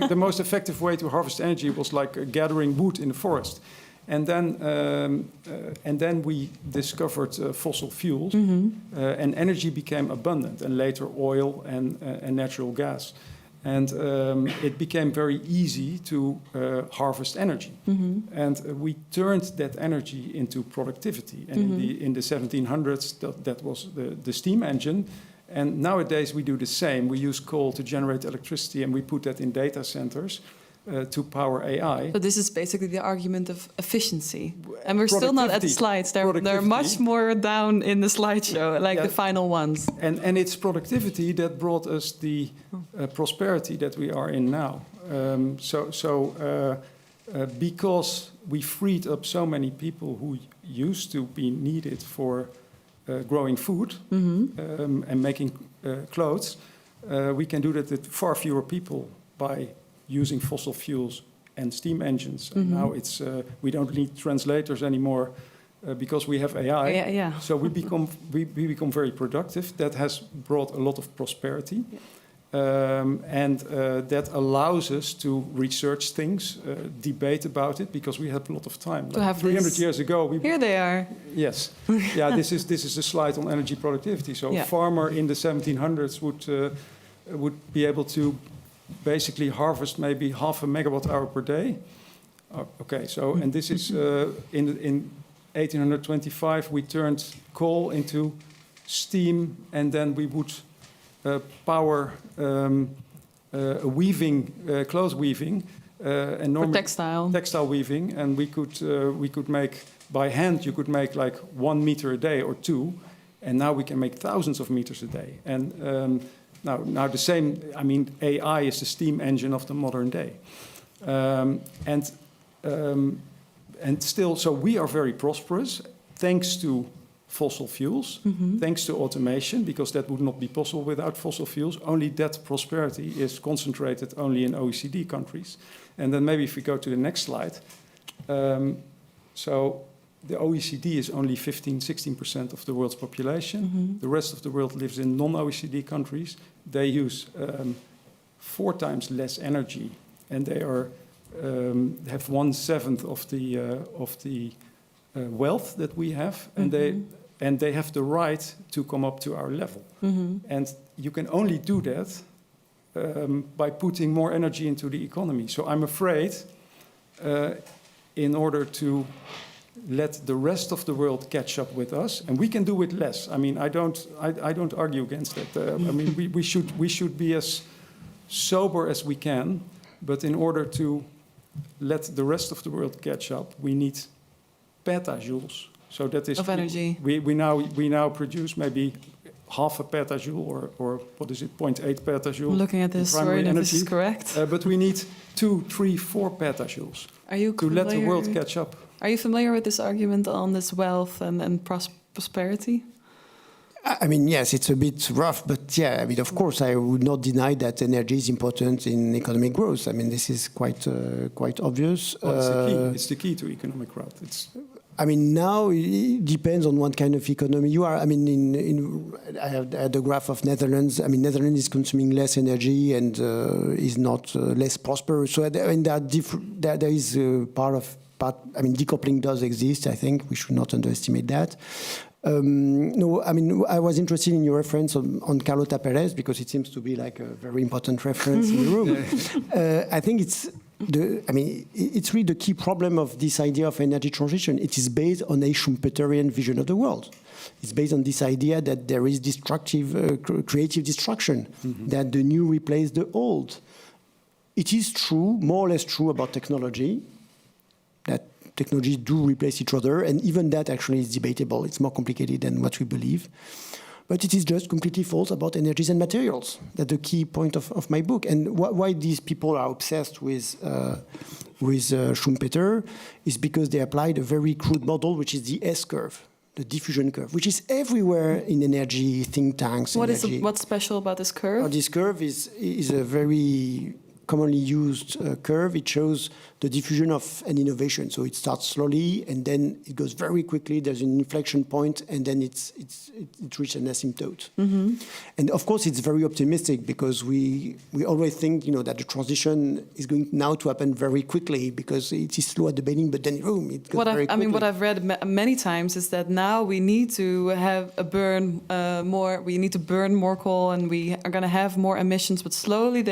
the most effective way to harvest energy was like gathering wood in the forest, and then we discovered fossil fuels, and energy became abundant, and later oil and natural gas. And it became very easy to harvest energy. And we turned that energy into productivity. And in the 1700s, that was the steam engine. And nowadays we do the same. We use coal to generate electricity, and we put that in data centers to power AI. So this is basically the argument of efficiency. And we're still not at the slides. They're much more down in the slideshow, like the final ones. And it's productivity that brought us the prosperity that we are in now. Because we freed up so many people who used to be needed for growing food and making clothes, we can do that with far fewer people by using fossil fuels and steam engines. And now it's we don't need translators anymore because we have AI. So we become very productive. That has brought a lot of prosperity, and that allows us to research things, debate about it, because we have a lot of time. To have 300 years ago, here they are. Yes, This is a slide on energy productivity. So a farmer in the 1700s would be able to basically harvest maybe 0.5 megawatt-hour per day. Okay, so, and this is in 1825, we turned coal into steam, and then we would power weaving, clothes weaving, and for textile weaving, and we could make by hand. You could make like 1 meter a day or 2, and now we can make thousands of meters a day. And now the same. I mean, AI is the steam engine of the modern day, and still, so we are very prosperous thanks to fossil fuels, thanks to automation, because that would not be possible without fossil fuels. Only that prosperity is concentrated only in OECD countries. And then maybe if we go to the next slide, so the OECD is only 15-16% of the world's population. The rest of the world lives in non-OECD countries. They use 4 times less energy, and they have 1/7 of the wealth that we have, and they have the right to come up to our level. And you can only do that by putting more energy into the economy. So I'm afraid, in order to let the rest of the world catch up with us, and we can do it less. I mean, I don't argue against that. I mean, we should be as sober as we can, but in order to let the rest of the world catch up, we need petajoules. So that is of energy. We now produce maybe 0.5 petajoule or what is it, 0.8 petajoule. I'm looking at this. Sorry, no, this is correct. But we need 2, 3, 4 petajoules to let the world catch up. Are you familiar with this argument on this wealth and prosperity? I mean, yes, it's a bit rough, but yeah, I mean, of course, I would not deny that energy is important in economic growth. I mean, this is quite obvious. Well, it's the key to economic growth. I mean, now it depends on what kind of economy you are. I mean, I had a graph of Netherlands. I mean, Netherlands is consuming less energy and is not less prosperous. So I mean, there is a I mean, decoupling does exist. I think we should not underestimate that. No, I mean, I was interested in your reference on Carlota Perez because it seems to be like a very important reference in the room. I think it's really the key problem of this idea of energy transition. It is based on a Schumpeterian vision of the world. It's based on this idea that there is destructive, creative destruction, that the new replace the old. it is true, more or less true about technology, that technologies do replace each other, and even that actually is debatable. It's more complicated than what we believe. But it is just completely false about energies and materials. That's the key point of my book. And why these people are obsessed with Schumpeter is because they applied a very crude model, which is the S-curve, the diffusion curve, which is everywhere in energy think tanks. What's special about this curve? This curve is a very commonly used curve. It shows the diffusion of an innovation. So it starts slowly, and then it goes very quickly. There's an inflection point, and then it reaches an asymptote. Mm-hmm. And of course, it's very optimistic because we always think, that the transition is going now to happen very quickly because it is slow at the beginning, but then boom, it goes very quickly. What I've read many times is that now we need to have burn more coal, and we are going to have more emissions, but slowly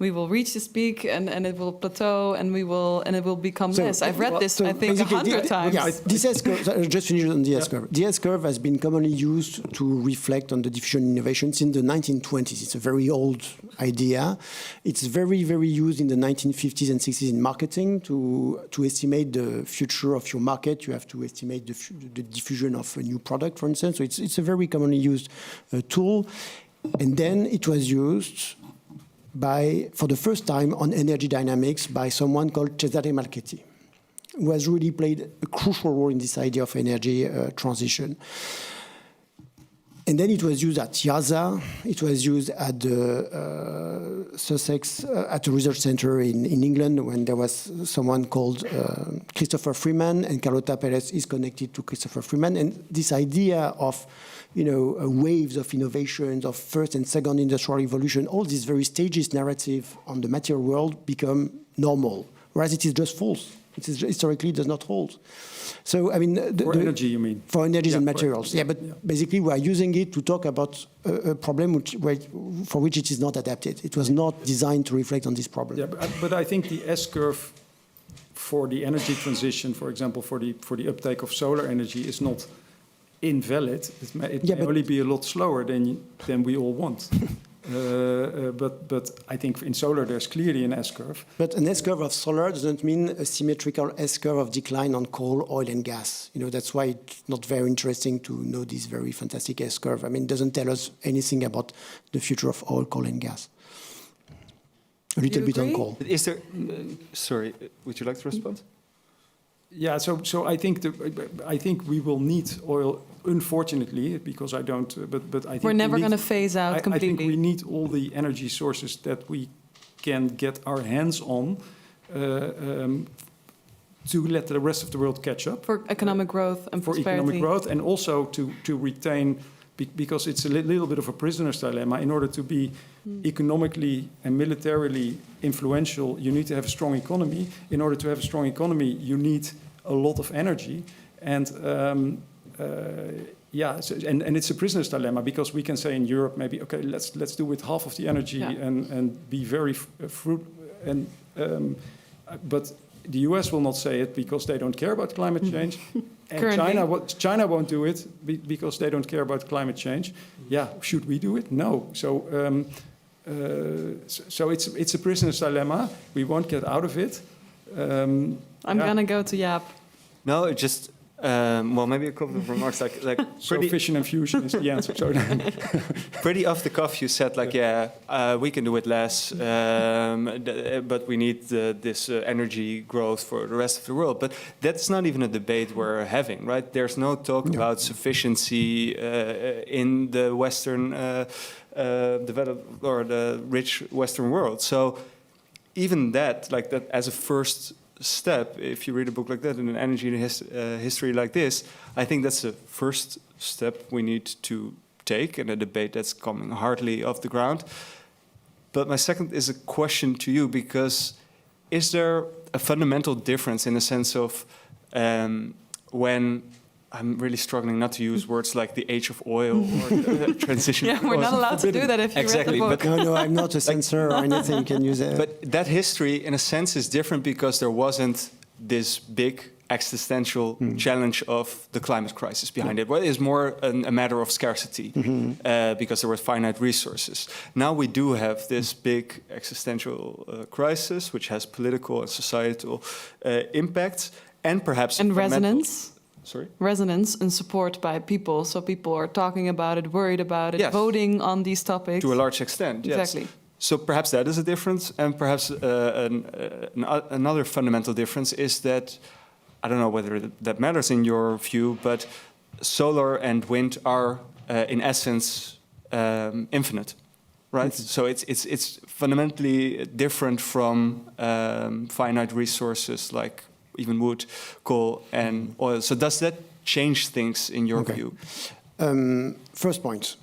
we will reach this peak and it will plateau and it will become less. I've read this, I think, 100 times. Yeah, this S-curve, just finish on the S-curve. The S-curve has been commonly used to reflect on the diffusion innovation since the 1920s. It's a very old idea. It's very, very used in the 1950s and 60s in marketing to estimate the future of your market. You have to estimate the diffusion of a new product, for instance. So it's a very commonly used tool. And then it was used for the first time on energy dynamics by someone called Cesare Malchetti, who has really played a crucial role in this idea of energy transition. And then it was used at IASA. It was used at the Sussex, at the research center in England, when there was someone called Christopher Freeman, and Carlota Perez is connected to Christopher Freeman. And this idea of waves of innovations, of first and second industrial revolution, all these very stages narrative on the material world become normal, whereas it is just false. It is historically does not hold. So, I mean... For energy, you mean? For energies and materials. Basically we are using it to talk about a problem for which it is not adapted. It was not designed to reflect on this problem. Yeah, but I think the S-curve for the energy transition, for example, for the uptake of solar energy is not invalid. It may only be a lot slower than we all want. But I think in solar there's clearly an S-curve. But an S-curve of solar doesn't mean a symmetrical S-curve of decline on coal, oil, and gas. That's why it's not very interesting to know this very fantastic S-curve. I mean, it doesn't tell us anything about the future of oil, coal, and gas. A little bit on coal. Is there? Sorry, would you like to respond? Yeah, so I think we will need oil. Unfortunately, because I don't. But I think we're never going to phase out completely. I think we need all the energy sources that we can get our hands on to let the rest of the world catch up for economic growth and prosperity. For economic growth, and also to retain, because it's a little bit of a prisoner's dilemma. In order to be economically and militarily influential, you need to have a strong economy. In order to have a strong economy, you need a lot of energy, and and it's a prisoner's dilemma, because we can say in Europe maybe, okay, let's do with half of the energy and be very but the US will not say it because they don't care about climate change. And China won't do it because they don't care about climate change. Yeah, should we do it? No. So it's a prisoner's dilemma. We won't get out of it. I'm gonna go to Jaap. No, it just maybe a couple of remarks like so fission and fusion is the answer. So pretty off the cuff, you said we can do it less, but we need this energy growth for the rest of the world. But that's not even a debate we're having, right? There's no talk about sufficiency in the Western developed or the rich Western world. So even that, like that, as a first step, if you read a book like that in an energy history like this, I think that's the first step we need to take in a debate that's coming hardly off the ground. But my second is a question to you, because is there a fundamental difference in the sense of when I'm really struggling not to use words like the age of oil or transition. Yeah, we're not allowed to do that if you read the book. No, I'm not a censor or anything. Can use it. But that history, in a sense, is different because there wasn't this big existential challenge of the climate crisis behind it. Well, it's more a matter of scarcity because there were finite resources. Now we do have this big existential crisis, which has political and societal impact, and perhaps And resonance. Sorry? Resonance and support by people. So people are talking about it, worried about it, Yes. voting on these topics. To a large extent, yes. Exactly. So perhaps that is a difference, and perhaps another fundamental difference is that, I don't know whether that matters in your view, but solar and wind are, in essence, infinite, right? So it's fundamentally different from finite resources like even wood, coal, and oil. So does that change things in your view? First point,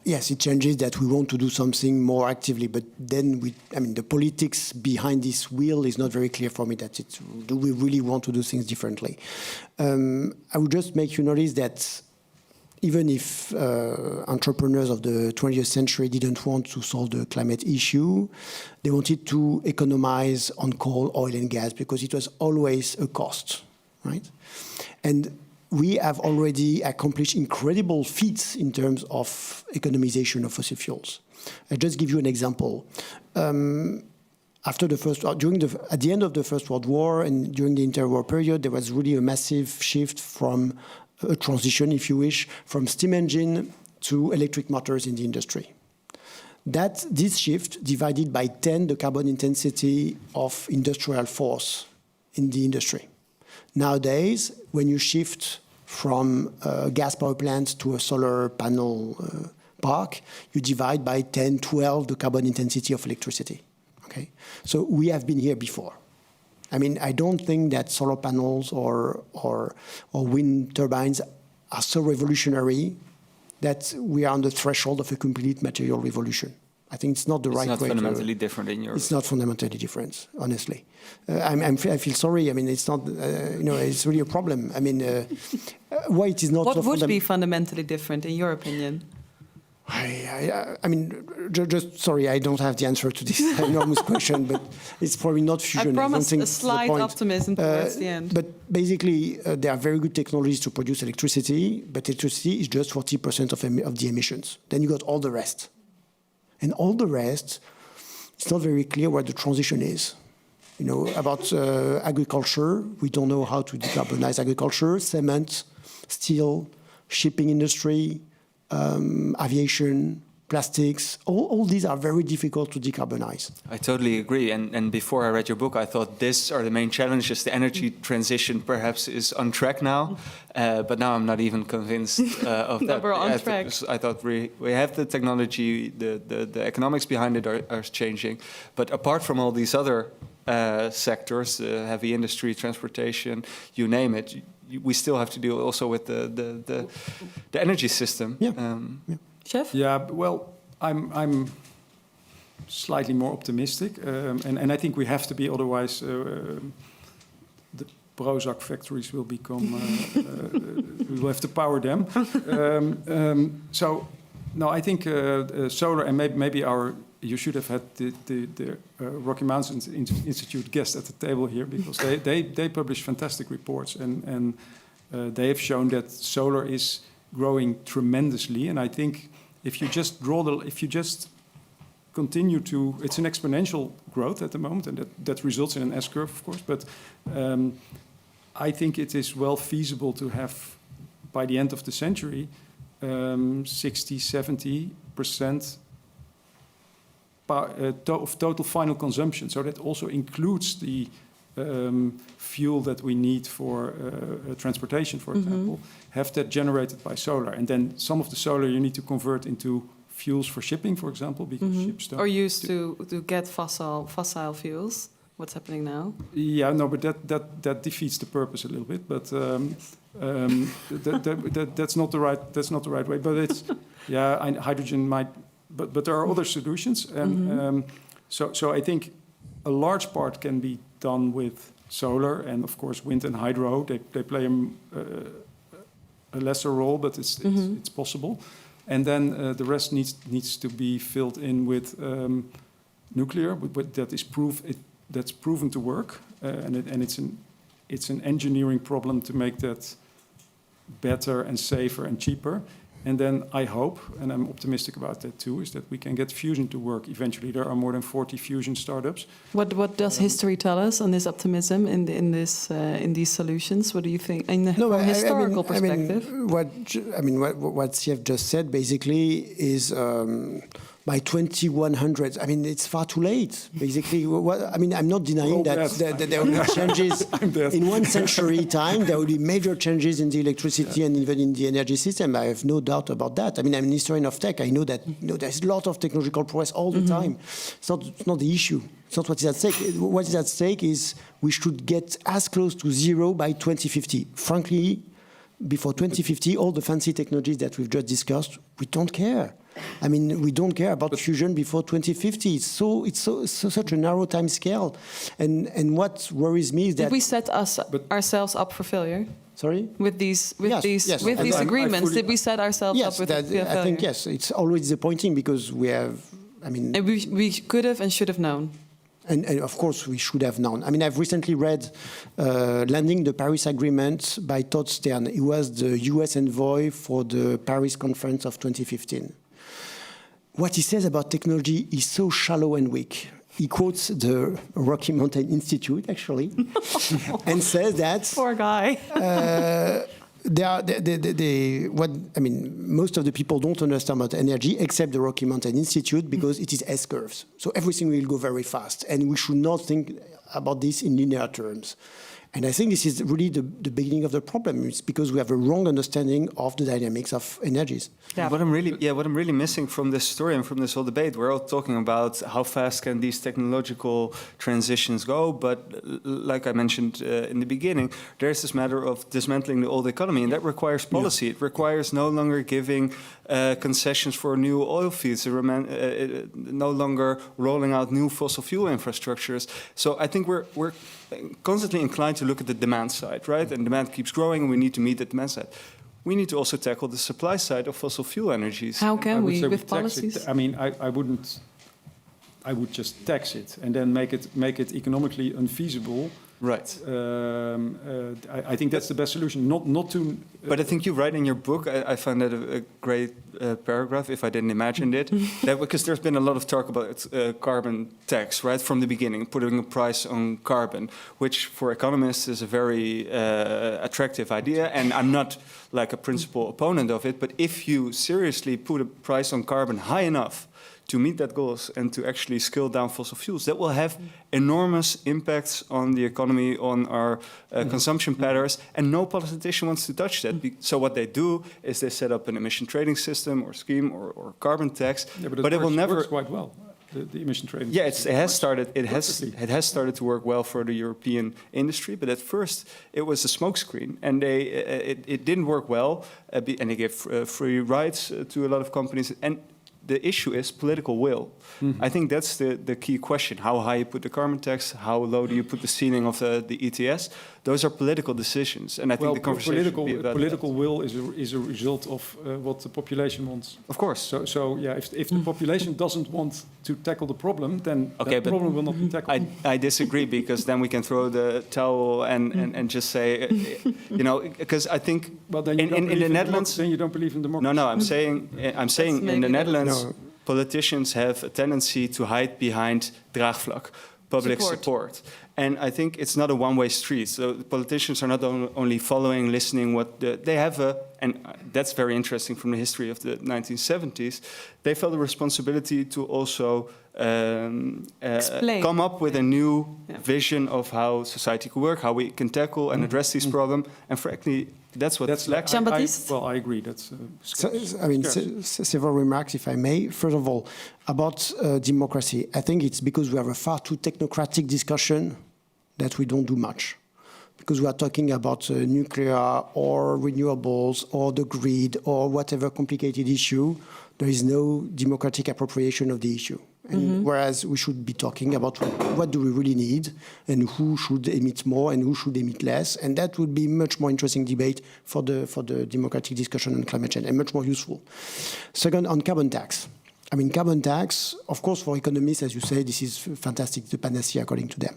yes, it changes that we want to do something more actively, but then the politics behind this wheel is not very clear for me. Do we really want to do things differently? I would just make you notice that even if entrepreneurs of the 20th century didn't want to solve the climate issue, they wanted to economize on coal, oil, and gas because it was always a cost, right? And we have already accomplished incredible feats in terms of economization of fossil fuels. I'll just give you an example. At the end of the First World War and during the interwar period, there was really a massive shift from a transition, if you wish, from steam engine to electric motors in the industry. This shift divided by 10 the carbon intensity of industrial force in the industry. Nowadays, when you shift from a gas power plant to a solar panel park, you divide by 10, 12 the carbon intensity of electricity. Okay, so we have been here before. I don't think that solar panels or wind turbines are so revolutionary that we are on the threshold of a complete material revolution. I think it's not the right way. It's not fundamentally different in your... It's not fundamentally different, honestly. I feel sorry. It's not, it's really a problem. Why it is not... What would be fundamentally different, in your opinion? Sorry, I don't have the answer to this enormous question, but it's probably not fusion. I promise a slight optimism towards the end. But basically, there are very good technologies to produce electricity, but electricity is just 40% of the emissions. Then you got all the rest. And all the rest, it's not very clear what the transition is. About agriculture, we don't know how to decarbonize agriculture, cement, steel, shipping industry, aviation, plastics, all these are very difficult to decarbonize. I totally agree. And before I read your book, I thought these are the main challenges. The energy transition perhaps is on track now, but now I'm not even convinced of that. We're on track. I thought we have the technology, the economics behind it are changing. But apart from all these other sectors, heavy industry, transportation, you name it, we still have to deal also with the energy system. Yeah. Chef? Yeah, well, I'm slightly more optimistic, and I think we have to be, otherwise the Prozac factories will become, we will have to power them. I think solar, and maybe you should have had the Rocky Mountains Institute guest at the table here, because they publish fantastic reports, and they have shown that solar is growing tremendously. And I think if you just continue to, it's an exponential growth at the moment, and that results in an S-curve, of course. But I think it is well feasible to have, by the end of the century, 60-70% of total final consumption. So that also includes the fuel that we need for transportation, for example, have that generated by solar. And then some of the solar you need to convert into fuels for shipping, for example, because ships don't... Or used to get fossil fuels. What's happening now? Yeah, no, but that defeats the purpose a little bit. But that's not the right way. But it's hydrogen might, but there are other solutions, and so I think a large part can be done with solar, and of course wind and hydro. They play a lesser role, but it's possible. And then the rest needs to be filled in with nuclear, but that's proven to work, and it's it's an engineering problem to make that better and safer and cheaper. And then I hope, and I'm optimistic about that too, is that we can get fusion to work eventually. There are more than 40 fusion startups. What does history tell us on this optimism in these solutions? What do you think from a historical perspective? What CF just said basically is by 2100. I mean, it's far too late. Basically, I'm not denying that there will be changes in 1 century time. There will be major changes in the electricity and even in the energy system. I have no doubt about that. I mean, I'm an historian of tech. I know that there's a lot of technological progress all the time. It's not the issue. It's not what is at stake. What is at stake is we should get as close to zero by 2050. Frankly, before 2050, all the fancy technologies that we've just discussed, we don't care. I mean, we don't care about fusion before 2050. It's such a narrow time scale. And what worries me is that... Did we set ourselves up for failure? Sorry? With these Yes. agreements, did we set ourselves up with failure? I think, yes. It's always disappointing because we have... And we could have and should have known. And of course, we should have known. I mean, I've recently read Landing the Paris Agreement by Todd Stern. He was the US envoy for the Paris conference of 2015. What he says about technology is so shallow and weak. He quotes the Rocky Mountain Institute, actually, and says that... Poor guy. Most of the people don't understand about energy except the Rocky Mountain Institute because it is S-curves. So everything will go very fast. And we should not think about this in linear terms. And I think this is really the beginning of the problem. It's because we have a wrong understanding of the dynamics of energies. Yeah. What I'm really missing from this story and from this whole debate, we're all talking about how fast can these technological transitions go, but like I mentioned in the beginning, there's this matter of dismantling the old economy, and that requires policy. It requires no longer giving concessions for new oil fields, no longer rolling out new fossil fuel infrastructures. So I think we're constantly inclined to look at the demand side, right? And demand keeps growing, and we need to meet the demand side. We need to also tackle the supply side of fossil fuel energies. How can we, with tax policies? it. I mean, I would just tax it and then make it economically unfeasible. Right. I think that's the best solution. Not to. But I think you write in your book. I find that a great paragraph, if I didn't imagine it, that because there's been a lot of talk about carbon tax, right, from the beginning, putting a price on carbon, which for economists is a very attractive idea, and I'm not like a principal opponent of it. But if you seriously put a price on carbon high enough to meet that goals and to actually scale down fossil fuels, that will have enormous impacts on the economy, on our consumption patterns, and no politician wants to touch that. So what they do is they set up an emission trading system or scheme or carbon tax, but it will never works quite well. The emission trading. Yeah, it has started. It has started to work well for the European industry, but at first it was a smokescreen, and it didn't work well, and they gave free rides to a lot of companies. And the issue is political will. Mm-hmm. I think that's the key question. How high you put the carbon tax, how low do you put the ceiling of the ETS? Those are political decisions. And I think the conversation political will is a result of what the population wants. Of course. So yeah, if the population doesn't want to tackle the problem, then the problem will not be tackled. I disagree, because then we can throw the towel and just say, because I think in the Netherlands... Then you don't believe in democracy. No, I'm saying in the Netherlands, politicians have a tendency to hide behind draagvlak, public support. And I think it's not a one-way street. So the politicians are not only following, listening, they have and that's very interesting from the history of the 1970s, they felt a responsibility to also come up with a new vision of how society could work, how we can tackle and address these problems. And frankly, that's lacking. Jean-Baptiste? Well, I agree. That's. Several remarks, if I may. First of all, about democracy. I think it's because we have a far too technocratic discussion that we don't do much. Because we are talking about nuclear or renewables or the grid or whatever complicated issue, there is no democratic appropriation of the issue. And whereas we should be talking about what do we really need and who should emit more and who should emit less. And that would be much more interesting debate for the democratic discussion on climate change and much more useful. Second, on carbon tax. I mean, carbon tax, of course, for economists, as you say, this is fantastic, the panacea according to them.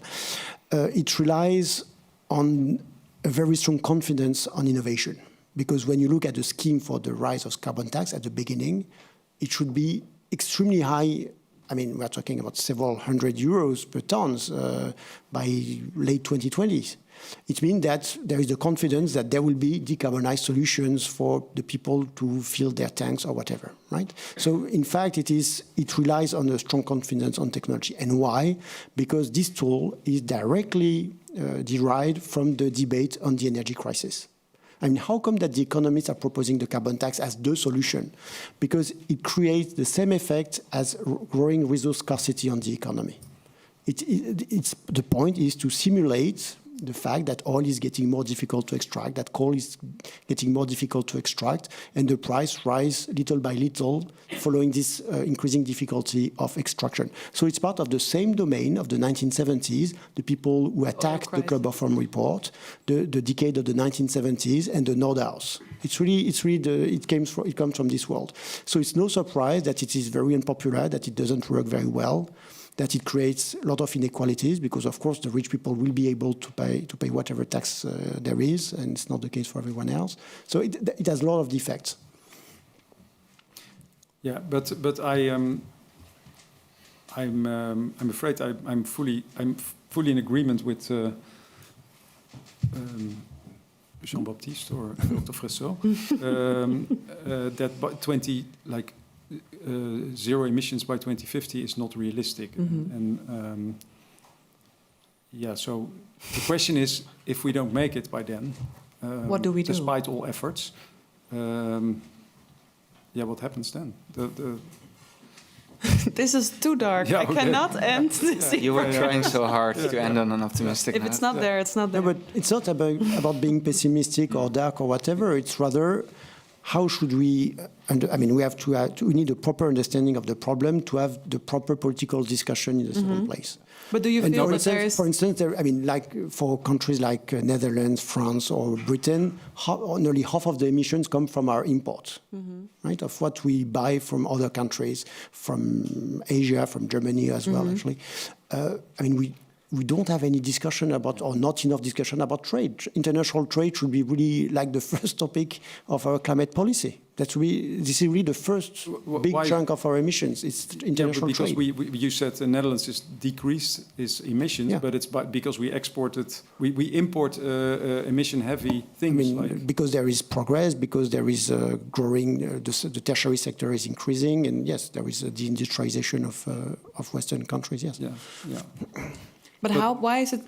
It relies on a very strong confidence on innovation. Because when you look at the scheme for the rise of carbon tax at the beginning, it should be extremely high. I mean, we're talking about several hundred euros per tons by late 2020s. It means that there is the confidence that there will be decarbonized solutions for the people to fill their tanks or whatever, right? So in fact, it relies on a strong confidence on technology. And why? Because this tool is directly derived from the debate on the energy crisis. I mean, how come that the economists are proposing the carbon tax as the solution? Because it creates the same effect as growing resource scarcity on the economy. The point is to simulate the fact that oil is getting more difficult to extract, that coal is getting more difficult to extract, and the price rise little by little following this increasing difficulty of extraction. So it's part of the same domain of the 1970s, the people who attacked the Club of Rome report, the decade of the 1970s, and the Nordhaus. It comes from this world. So it's no surprise that it is very unpopular, that it doesn't work very well, that it creates a lot of inequalities because, of course, the rich people will be able to pay whatever tax there is, and it's not the case for everyone else. So it has a lot of defects. Yeah, but I'm afraid I'm fully in agreement with Jean-Baptiste or Dr. Fressoz that by zero emissions by 2050 is not realistic. And so the question is, if we don't make it by then, what do we do? Despite all efforts, what happens then? This is too dark. Yeah, I cannot end this. You were trying so hard to end on an optimistic note. If it's not there, it's not there. No, but it's not about being pessimistic or dark or whatever. It's rather, how should we? We need a proper understanding of the problem to have the proper political discussion in the second place. But do you feel that there is... For instance, like for countries like Netherlands, France, or Britain, nearly half of the emissions come from our imports, right? Of what we buy from other countries, from Asia, from Germany as well, actually. We don't have any discussion about, or not enough discussion about trade. International trade should be really like the first topic of our climate policy. This is really the first big chunk of our emissions. It's international because trade. You said the Netherlands has decreased its emissions, but it's because we import emission-heavy things. Because there is progress, because there is growing, the tertiary sector is increasing, and yes, there is a deindustrialization of Western countries. Yes. Yeah. But why is it?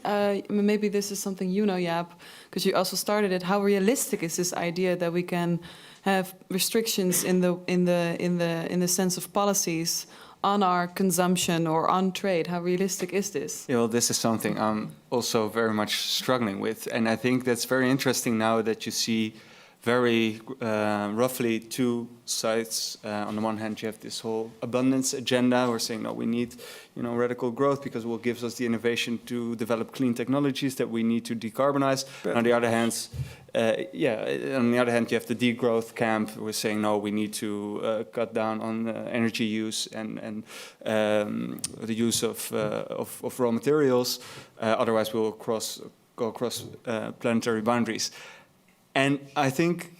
Maybe this is something you know, Jaap, because you also started it. How realistic is this idea that we can have restrictions in the sense of policies on our consumption or on trade? How realistic is this? Yeah, well, this is something I'm also very much struggling with, and I think that's very interesting now that you see very roughly two sides. On the one hand, you have this whole abundance agenda. We're saying, no, we need, radical growth because it will give us the innovation to develop clean technologies that we need to decarbonize. On the other hand, you have the degrowth camp. We're saying, no, we need to cut down on energy use and the use of raw materials. Otherwise, we'll go across planetary boundaries. And I think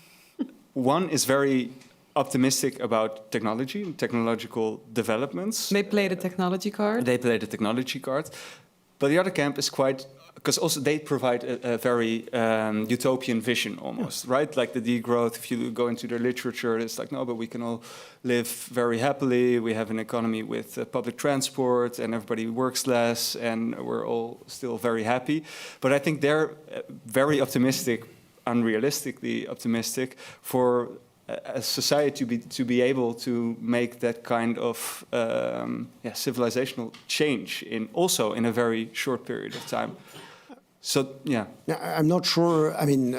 one is very optimistic about technology and technological developments. They play the technology card. But the other camp is quite, because also they provide a very utopian vision almost, right? Like the degrowth, if you go into their literature, it's like, no, but we can all live very happily. We have an economy with public transport and everybody works less and we're all still very happy. But I think they're very optimistic, unrealistically optimistic for a society to be able to make that kind of civilizational change also in a very short period of time. So I'm not sure. I mean,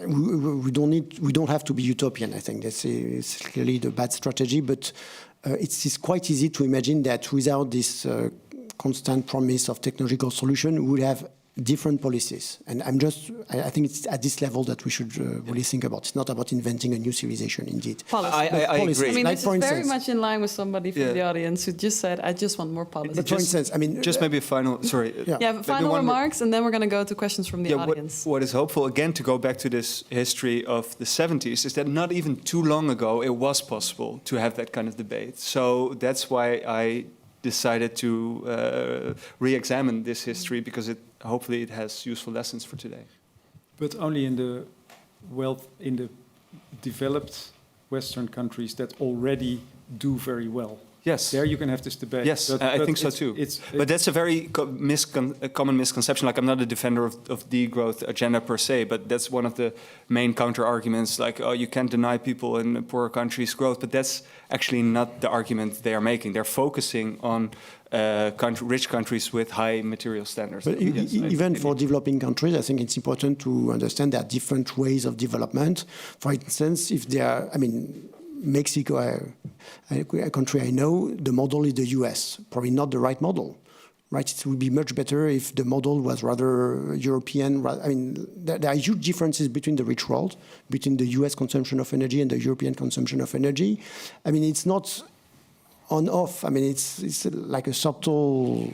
we don't have to be utopian. I think it's clearly the bad strategy, but it's quite easy to imagine that without this constant promise of technological solution, we would have different policies. And I think it's at this level that we should really think about. It's not about inventing a new civilization, indeed. Policy. I agree. I mean, Like, this for is very instance- much in line with somebody from the audience who just said, I just want more policy. But for instance, I mean... Just maybe a final, sorry. Yeah, final one more- remarks, and then we're going to go to questions from the audience. What is hopeful, again, to go back to this history of the 70s, is that not even too long ago it was possible to have that kind of debate. So that's why I decided to re-examine this history, because hopefully it has useful lessons for today. But only in the developed Western countries that already do very well. Yes. There you can have this debate. Yes, I think so too. But that's a very common misconception. Like, I'm not a defender of the growth agenda per se, but that's one of the main counter-arguments. Like, oh, you can't deny people in poorer countries growth. But that's actually not the argument they are making. They're focusing on rich countries with high material standards. But even for developing countries, I think it's important to understand there are different ways of development. For instance, if there are, I mean, Mexico, a country I know, the model is the US. Probably not the right model, right? It would be much better if the model was rather European. I mean, there are huge differences between the rich world, between the US consumption of energy and the European consumption of energy. I mean, it's not on-off. I mean, it's like a subtle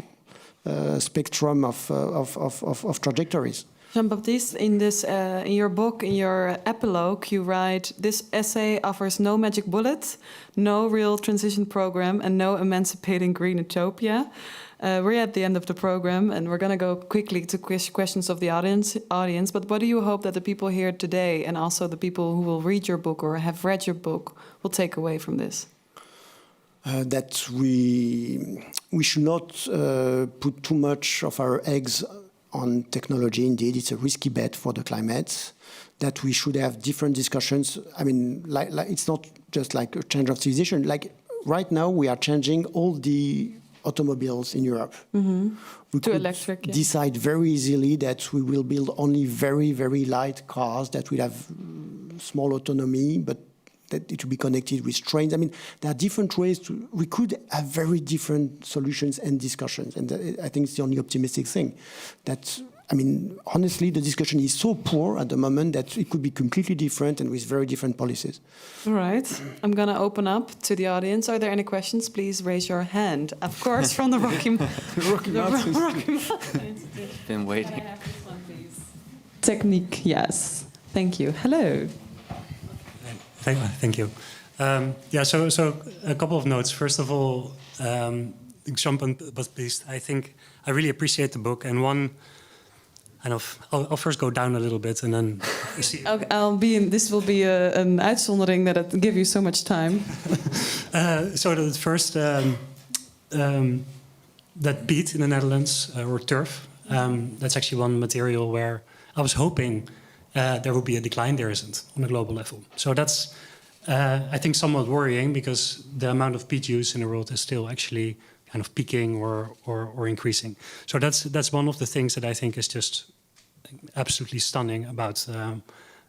spectrum of trajectories. Jean-Baptiste, in your book, in your epilogue, you write, this essay offers no magic bullet, no real transition program, and no emancipating green utopia. We're at the end of the program, and we're going to go quickly to questions of the audience. But what do you hope that the people here today, and also the people who will read your book or have read your book, will take away from this? That we should not put too much of our eggs on technology. Indeed, it's a risky bet for the climate. That we should have different discussions. I mean, like it's not just like a change of civilization. Like right now, we are changing all the automobiles in Europe. Mm-hmm. We to could electric. decide very easily that we will build only very, very light cars that will have small autonomy, but that it will be connected with trains. I mean, there are different ways we could have very different solutions and discussions. And I think it's the only optimistic thing. That, I mean, honestly, the discussion is so poor at the moment that it could be completely different and with very different policies. All right. I'm going to open up to the audience. Are there any questions? Please raise your hand. Of course, from the Rocky Mountains. Been waiting. Can I have this one, please? Technique, yes. Thank you. Hello. Thank you. So a couple of notes. First of all, Jean-Baptiste, I think I really appreciate the book. And one, I'll first go down a little bit and then see. Okay, this will be an uitzondering that it give you so much time. So the first, that peat in the Netherlands, or turf, that's actually one material where I was hoping there will be a decline. There isn't on a global level. So that's, I think, somewhat worrying because the amount of peat use in the world is still actually kind of peaking or increasing. So that's one of the things that I think is just absolutely stunning about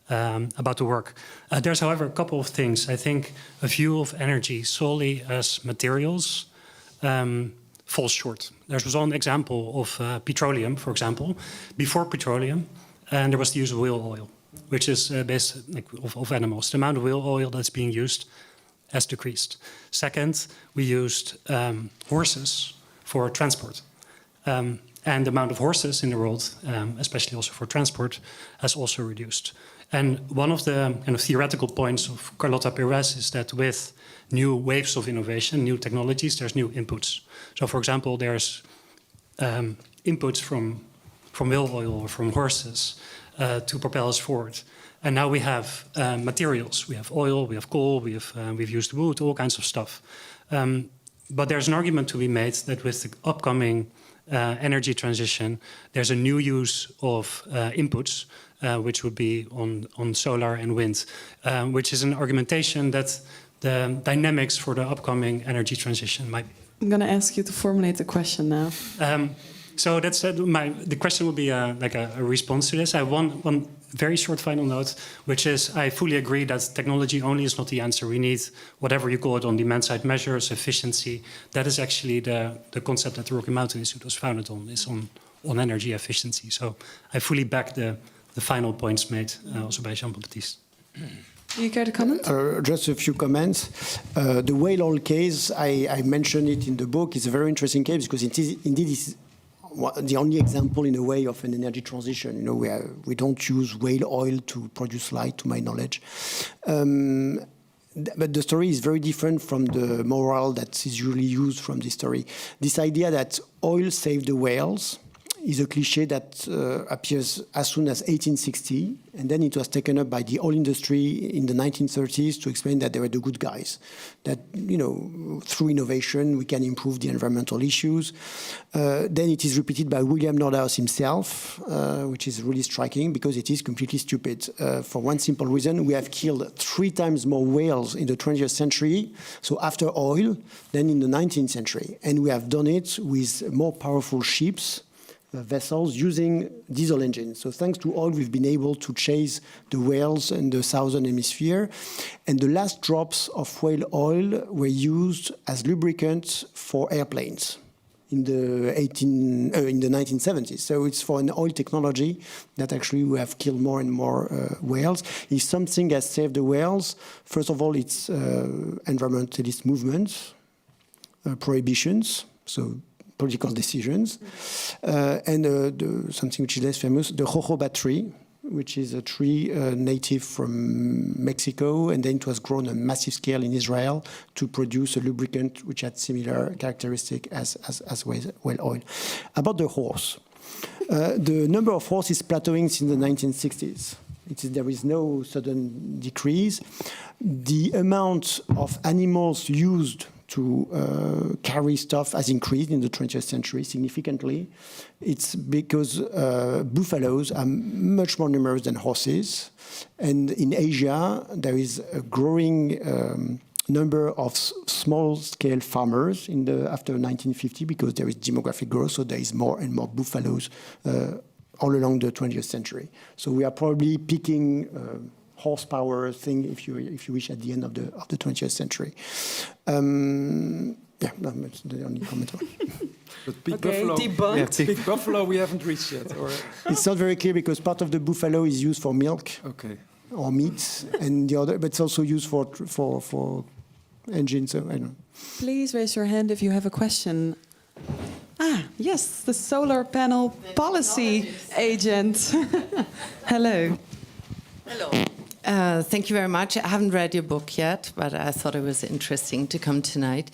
the work. There's, however, a couple of things. I think a view of energy solely as materials falls short. There was one example of petroleum, for example. Before petroleum, and there was the use of whale oil, which is based of animals. The amount of whale oil that's being used has decreased. Second, we used horses for transport. And the amount of horses in the world, especially also for transport, has also reduced. And one of the kind of theoretical points of Carlotta Perez is that with new waves of innovation, new technologies, there's new inputs. So, for example, there's inputs from whale oil or from horses to propel us forward. And now we have materials. We have oil, we have coal, we've used wood, all kinds of stuff. But there's an argument to be made that with the upcoming energy transition, there's a new use of inputs, which would be on solar and wind, which is an argumentation that the dynamics for the upcoming energy transition might be. I'm going to ask you to formulate the question now. So that's the question would be like a response to this. I have one very short final note, which is I fully agree that technology only is not the answer. We need whatever you call it on demand side measures, efficiency. That is actually the concept that the Rocky Mountain Institute was founded on, is on on energy efficiency. So I fully back the final points made also by Jean-Baptiste. Do you care to comment? Just a few comments. The whale oil case, I mentioned it in the book, is a very interesting case because it is indeed the only example in a way of an energy transition. You know, we don't use whale oil to produce light, to my knowledge. But the story is very different from the moral that is usually used from this story. This idea that oil saved the whales is a cliche that appears as soon as 1860, and then it was taken up by the oil industry in the 1930s to explain that they were the good guys, that, you know, through innovation we can improve the environmental issues. Then it is repeated by William Nordhaus himself, which is really striking because it is completely stupid. For one simple reason, we have killed 3 times more whales in the 20th century, so after oil, than in the 19th century. And we have done it with more powerful ships, vessels using diesel engines. So thanks to oil, we've been able to chase the whales in the southern hemisphere. And the last drops of whale oil were used as lubricant for airplanes in the 1970s. So it's for an oil technology that actually we have killed more and more whales. If something has saved the whales, first of all, it's environmentalist movements, prohibitions, so political decisions, and something which is less famous, the jojoba tree, which is a tree native from Mexico, and then it was grown on a massive scale in Israel to produce a lubricant which had similar characteristic as whale oil. About the horse, the number of horses is plateauing since the 1960s. There is no sudden decrease. The amount of animals used to carry stuff has increased in the 20th century significantly. It's because buffaloes are much more numerous than horses. And in Asia, there is a growing number of small-scale farmers after 1950 because there is demographic growth, so there is more and more buffaloes all along the 20th century. So we are probably peaking horsepower thing, if you wish, at the end of the 20th century. Yeah, that's the only comment. But big Okay, buffalo, debunked. big buffalo, we haven't reached yet. Or It's not very clear because part of the buffalo is used for milk or meat, and the other, but it's also used for engines. So I don't know. Please raise your hand if you have a question. Yes, the solar panel policy agent. Hello. Hello. Thank you very much. I haven't read your book yet, but I thought it was interesting to come tonight.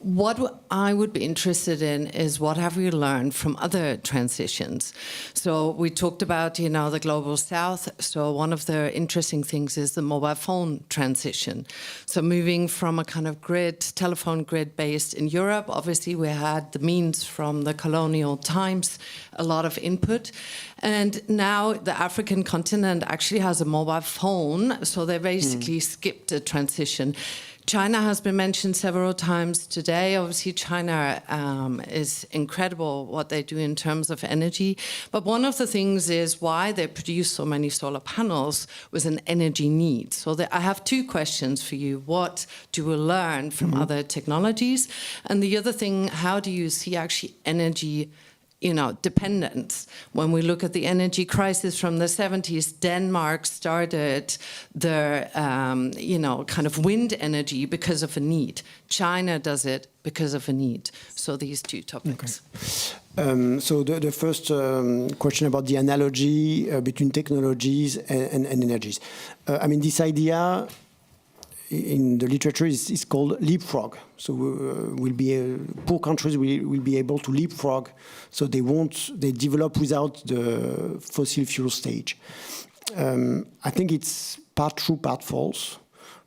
What I would be interested in is what have we learned from other transitions? So we talked about, the global south. So one of the interesting things is the mobile phone transition. So moving from a kind of telephone grid based in Europe, obviously we had the means from the colonial times, a lot of input. And now the African continent actually has a mobile phone. So they basically skipped a transition. China has been mentioned several times today. Obviously, China is incredible what they do in terms of energy. But one of the things is why they produce so many solar panels was an energy need. So I have 2 questions for you. What do we learn from other technologies? And the other thing, how do you see actually energy dependence? When we look at the energy crisis from the 70s, Denmark started their, kind of wind energy because of a need. China does it because of a need. So these 2 topics. Okay. So the first question about the analogy between technologies and energies. This idea in the literature is called leapfrog. So poor countries will be able to leapfrog, so they develop without the fossil fuel stage. I think it's part true, part false.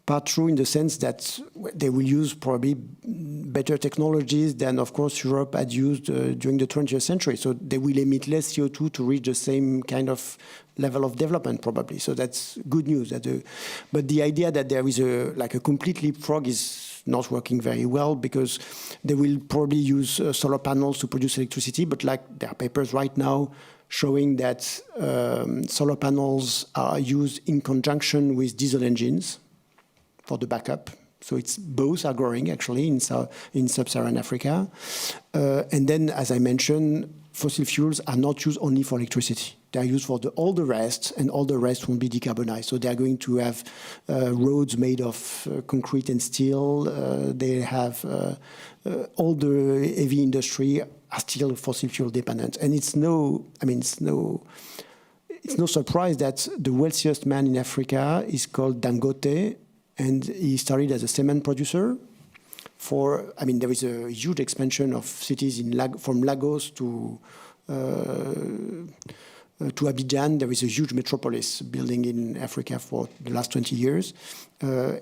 Part true in the sense that they will use probably better technologies than, of course, Europe had used during the 20th century. So they will emit less CO2 to reach the same kind of level of development, probably. So that's good news. But the idea that there is a complete leapfrog is not working very well because they will probably use solar panels to produce electricity. But there are papers right now showing that solar panels are used in conjunction with diesel engines for the backup. So both are growing actually in sub-Saharan Africa. And then, as I mentioned, fossil fuels are not used only for electricity. They are used for all the rest, and all the rest won't be decarbonized. So they are going to have roads made of concrete and steel. They have all the heavy industry are still fossil fuel dependent, and it's no surprise that the wealthiest man in Africa is called Dangote, and he started as a cement producer. There is a huge expansion of cities from Lagos to Abidjan. There is a huge metropolis building in Africa for the last 20 years.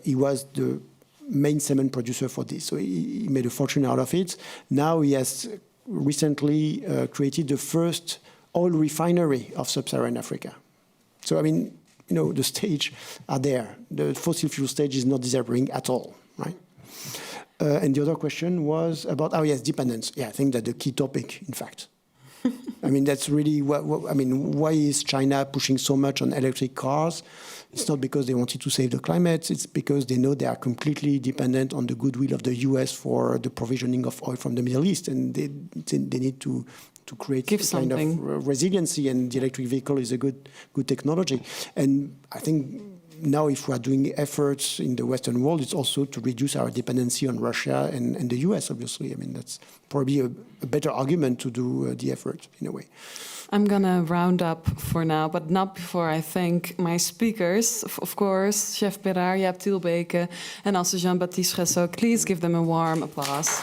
He was the main cement producer for this, so he made a fortune out of it. Now he has recently created the first oil refinery of sub-Saharan Africa. So, the stage are there. The fossil fuel stage is not disappearing at all, right? And the other question was about, dependence. Yeah, I think that's the key topic, in fact. That's really why is China pushing so much on electric cars? It's not because they wanted to save the climate. It's because they know they are completely dependent on the goodwill of the US for the provisioning of oil from the Middle East, and they need to create a kind of resiliency, and the electric vehicle is a good technology. And I think now if we are doing efforts in the Western world, it's also to reduce our dependency on Russia and the US, obviously. That's probably a better argument to do the effort, in a way. I'm going to round up for now, but not before I thank my speakers. Of course, Chef Bérard, Jaap Tielbeke, and also Jean-Baptiste Fressoz. Please give them a warm applause.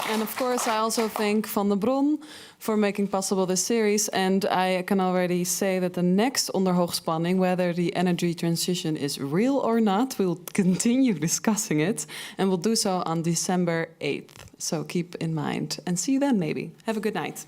And of course, I also thank Van der Bron for making possible this series. And I can already say that the next Onder hoogspanning, whether the energy transition is real or not, we'll continue discussing it. And we'll do so on December 8th. So keep in mind. And see you then, maybe. Have a good night.